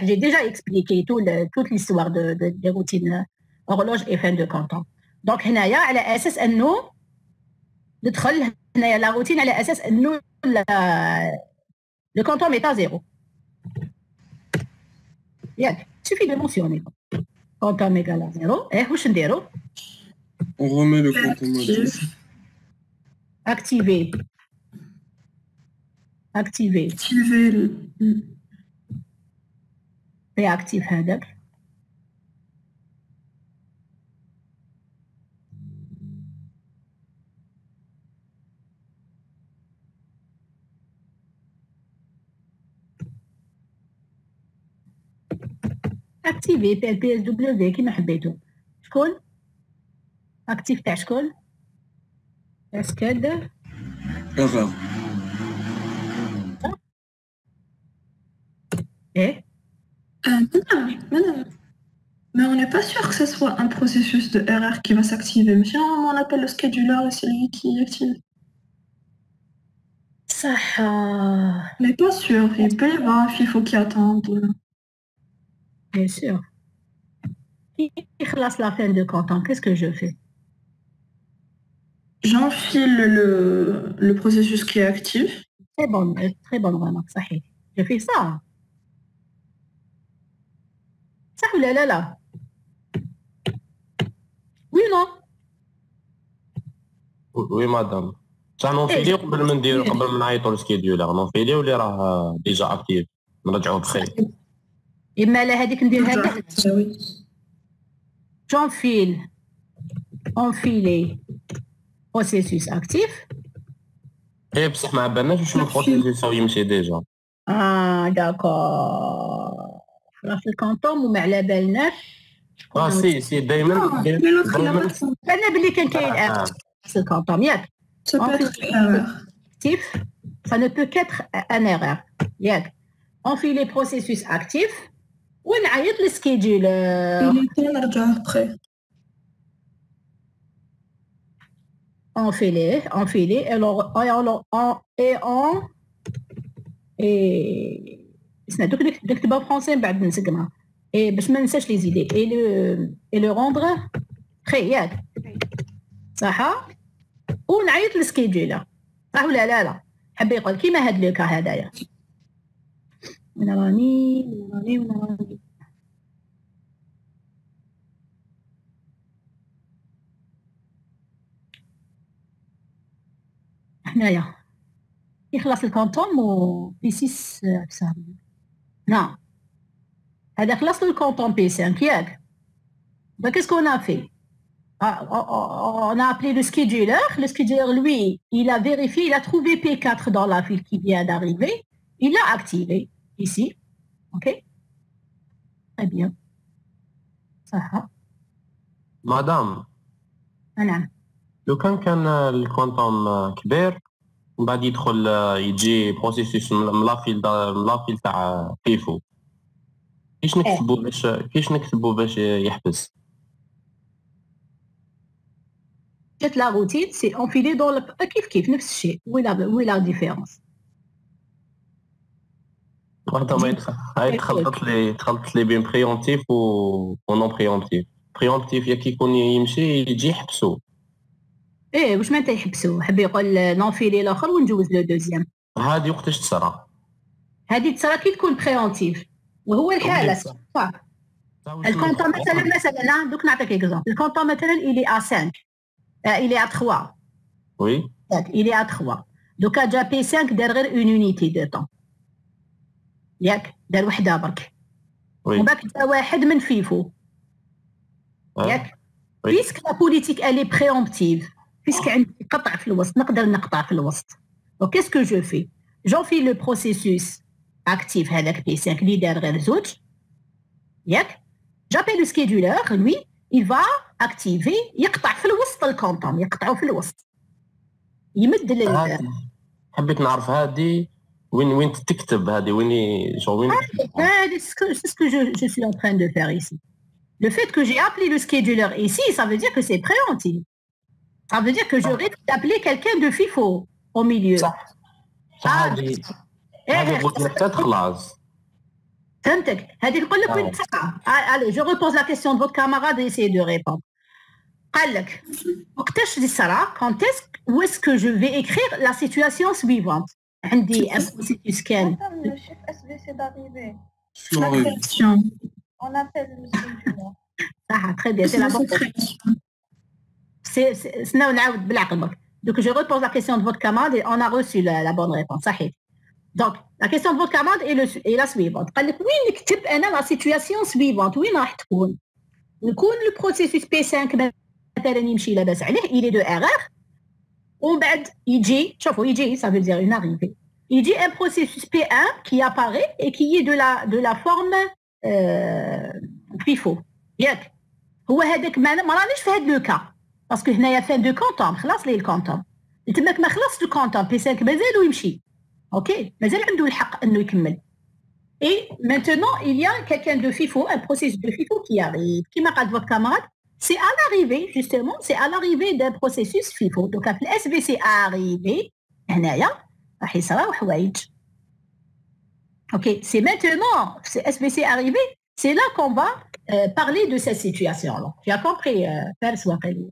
J'ai déjà expliqué toute l'histoire des routines horloge et fin de quantum. Donc, هنايا على أساس أنه ندخل هنايا la routine على أساس أنه le quantum est à 0. Il suffit de mentionner. Quantum égale à 0. Et واش نديرو؟ On remet le quantum à 10. Activer. réactif هذاك. اكتيفي بي اس دبليو كيما حبيتو. شكون اكتيف تاع شكون؟ اسكاد ايرور. ايه Non. Mais on n'est pas sûr que ce soit un processus de RR qui va s'activer. Mais sinon, on appelle le scheduler et c'est lui qui active. صح. On n'est pas sûr. Il peut y avoir un FIFO qui attend. Bien sûr. Qui classe la fin de canton? Qu'est-ce que je fais? J'enfile le processus qui est actif. Très bonne remarque, ça. Je fais ça. Ça ou là. Oui ou non? وي مدام صح نونفيليو قبل ما نديرو قبل ما نعيطوا للسكيدولر نونفيليو اللي راه ديجا اكتيف نرجعوه بخير. اما لا هذيك نديرها كاع. انفيلي بروسيسوس اكتيف. ايه بصح ما بالناش واش البروسيسوس يمشي ديجا. داكور. في الكونطوم وما على بالناش. سي دائما انا بلي كان كاين في الكونطوم ياك. actif, ça ne peut qu'être un erreur. ياك. انفيلي بروسيسوس اكتيف ونعيط للسكيدولر. نرجعوه بخير. enfiler et دوك نكتبها فرونسي من بعد نسقمها باش ما ننساش لي زيدي et le rendre prêt ياك صح ونعيط للسكيدولر صح ولا لا حبي يقول كيما هاد لوكا هدايا وين راني هنايا يخلص الكونتوم و بي 6 بصح نعم هذا خلص الكونتوم بي 5 ياك دونك qu'est-ce qu'on a fait on a appelé le scheduler lui il a vérifié il a trouvé P4 dans la file qui vient d'arriver il l'a activé ici ok très bien صح مدام نعم لو كان الكوانتوم كبير ومن بعد يدخل يجي بروسيسوس ملافيل تاع بيفو كيش نكتبو باش يحبس جات لا روتين سي انفيلي دون كيف نفس الشيء وي لا ديفيرونس واحدة ما تخلطت لي بين بريومتيف و نون بريومتيف بريومتيف يا كيكون يمشي يجي يحبسو ايه واش معناتها يحبسوا حبي يقول نونفيلي الاخر ونجوز لو دوزيام هذه وقتاش تصرى هذه تصرى كي تكون بريونتيف وهو الحاله صح الكونتون مثلا دوك نعطيك اكزومبل الكونتون مثلا الي ا 5 الي ا 3 وي الي ا 3 دوكا جا بي 5 دار غير اون يونيتي دو طون ياك دار وحده برك ومن بعد جا واحد من فيفو ياك بيسك لا بوليتيك الي بريومتيف puisque عندي قطع في الوسط نقدر نقطع في الوسط donc qu'est-ce que je fais j'enfile le processus actif هذاك بي 5 اللي دار غير زوج ياك j'appelle le scheduler lui il va activer يقطع في الوسط الكونتوم يقطعوا في الوسط يمد حبيت نعرف هذه وين تكتب هذه وين هذه c'est ce que je suis en train de faire ici le fait que j'ai appelé le scheduler ici ça veut dire que c'est préemptif. Ça veut dire que j'aurais d'appeler quelqu'un de FIFO au milieu. هذه غلطت خلاص. فهمتك هذه نقول لك وين تصرى. Allez, je repose la question de votre camarade et essayez de répondre. قال لك وقتاش تصرى quand où est-ce que je vais écrire la situation suivante. عندي un processus كان. Le chef SVC d'arriver. On appelle le scheduler. Ah, très bien, c'est la bonne question. Donc je repose la question de votre camarade et on a reçu la bonne réponse. صحيح. Donc, la question de votre camarade est la suivante. قال لك وين نكتب أنا la situation suivante وين راح تكون؟ نكون le processus P5 مثلا يمشي لاباس عليه il est de erreur ومن بعد يجي شوفوا يجي ça veut dire une arrivée يجي un processus P1 qui apparaît et qui est de la forme FIFO ياك هو هذاك ما رانيش في هذا لو كا باسكو هنايا فين دو كونتوم خلاص ليه الكونتوم تماك ما خلصش لو كونتوم P5 مازالو يمشي اوكي مازال عنده الحق انه يكمل. Et maintenant, il y a quelqu'un de FIFO, un processus de FIFO qui arrive. Qui m'a dit votre camarade? C'est à l'arrivée, justement, c'est à l'arrivée d'un processus FIFO. Donc, quand le SVC est arrivé, ok, c'est maintenant, c'est SVC arrivé, c'est là qu'on va parler de cette situation-là. Tu as compris, Pers Wakali?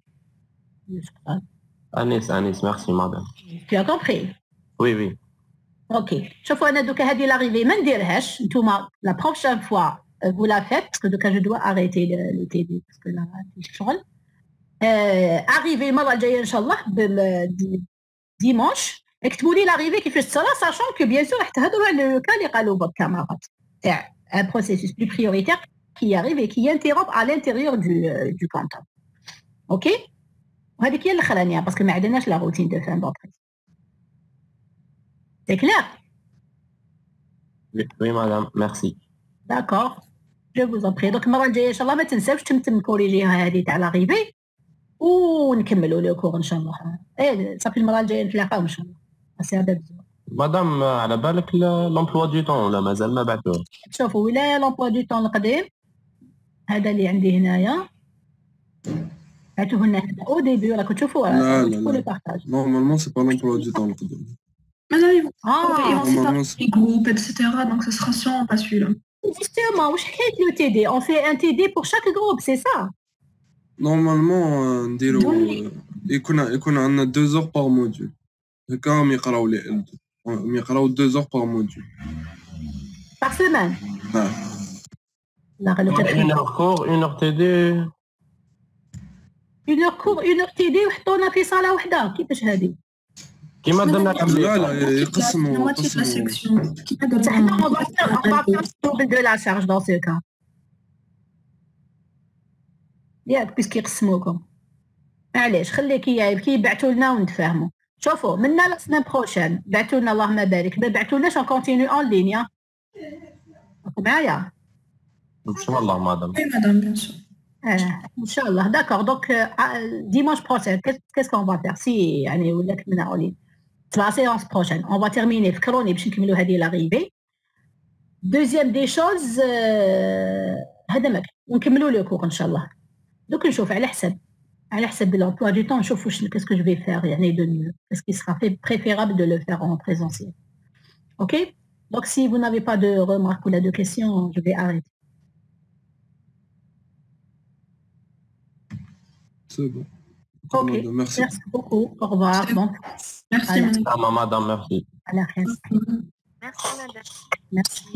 Anis, merci, madame. Tu as compris? Oui. Ok. شوفوا أنا دوكا هذه l'arrivée ما نديرهاش نتوما la prochaine fois vous la faites parce que دوكا je dois arrêter le TD parce que là عندي الشغل. arrivée المرة الجاية إن شاء الله dimanche اكتبوا لي l'arrivée كيفاش تصرا sachant que bien sûr راح تهضروا على لو كا اللي قالوا votre camarade تاع un processus plus prioritaire qui arrive et qui interrompt à l'intérieur du canton. Ok. وهذيك هي الأخرانية parce que ما عندناش la routine de fin d'entrée. C'est clair? Oui, madame, merci. D'accord. Je vous en prie. Donc, المرة الجاية إن شاء الله ما تنساوش تم كوريجيها هذه تاع لاغيفي ونكملوا لو كور إن شاء الله. صافي المرة الجاية نتلاقاو إن شاء الله. سي هذا بزاف. مدام على بالك لومبلوا دو طون ولا مازال ما بعثوه؟ شوفوا ولا لومبلوا دو طون القديم هذا اللي عندي هنايا بعثوه لنا هذا أو ديبي راكم تشوفوا لا نورمالمون سي با لومبلوا دو طون القديم. Maintenant, ils vont séparer les groupes, etc. Donc, ce sera sûrement pas celui-là. Justement, je crée le TD. On fait un TD pour chaque groupe, c'est ça? Normalement, يكون عندنا 2 heures par module. هكا يقراو 2 heures par module. Par semaine? Une heure cours, une heure TD. Une heure cours, une heure TD وحطونا في صالة واحدة. كيفاش هذه؟ كيما درنا لا يقسموا حنا on va faire double de la charge dans ce cas. ياك بيسكي يقسموكم. معليش خلي كي يبعثوا لنا ونتفاهموا. شوفوا منا لا سنين بروشين بعثوا لنا اللهم بارك ما بعثولناش اون كونتينيو اون لينيا. معايا؟ ان شاء الله مدام. Oui, madame, bien sûr. Inch'Allah, d'accord. Donc, dimanche prochain, qu'est-ce qu'on va faire? Si, c'est la séance prochaine. On va terminer. L'arrivée. Deuxième des choses, ونكملوا le cours, Inch'Allah. Donc, نشوف على حسب l'emploi du temps, نشوف qu'est-ce que je vais faire de mieux. Qu'est-ce qui sera préférable de le faire en présentiel. OK? Donc, si vous n'avez pas de remarques ou de questions, je vais arrêter. C'est bon. Ok, merci beaucoup. Au revoir. Bon. Merci, madame, merci. À la fin. Merci, madame. Merci.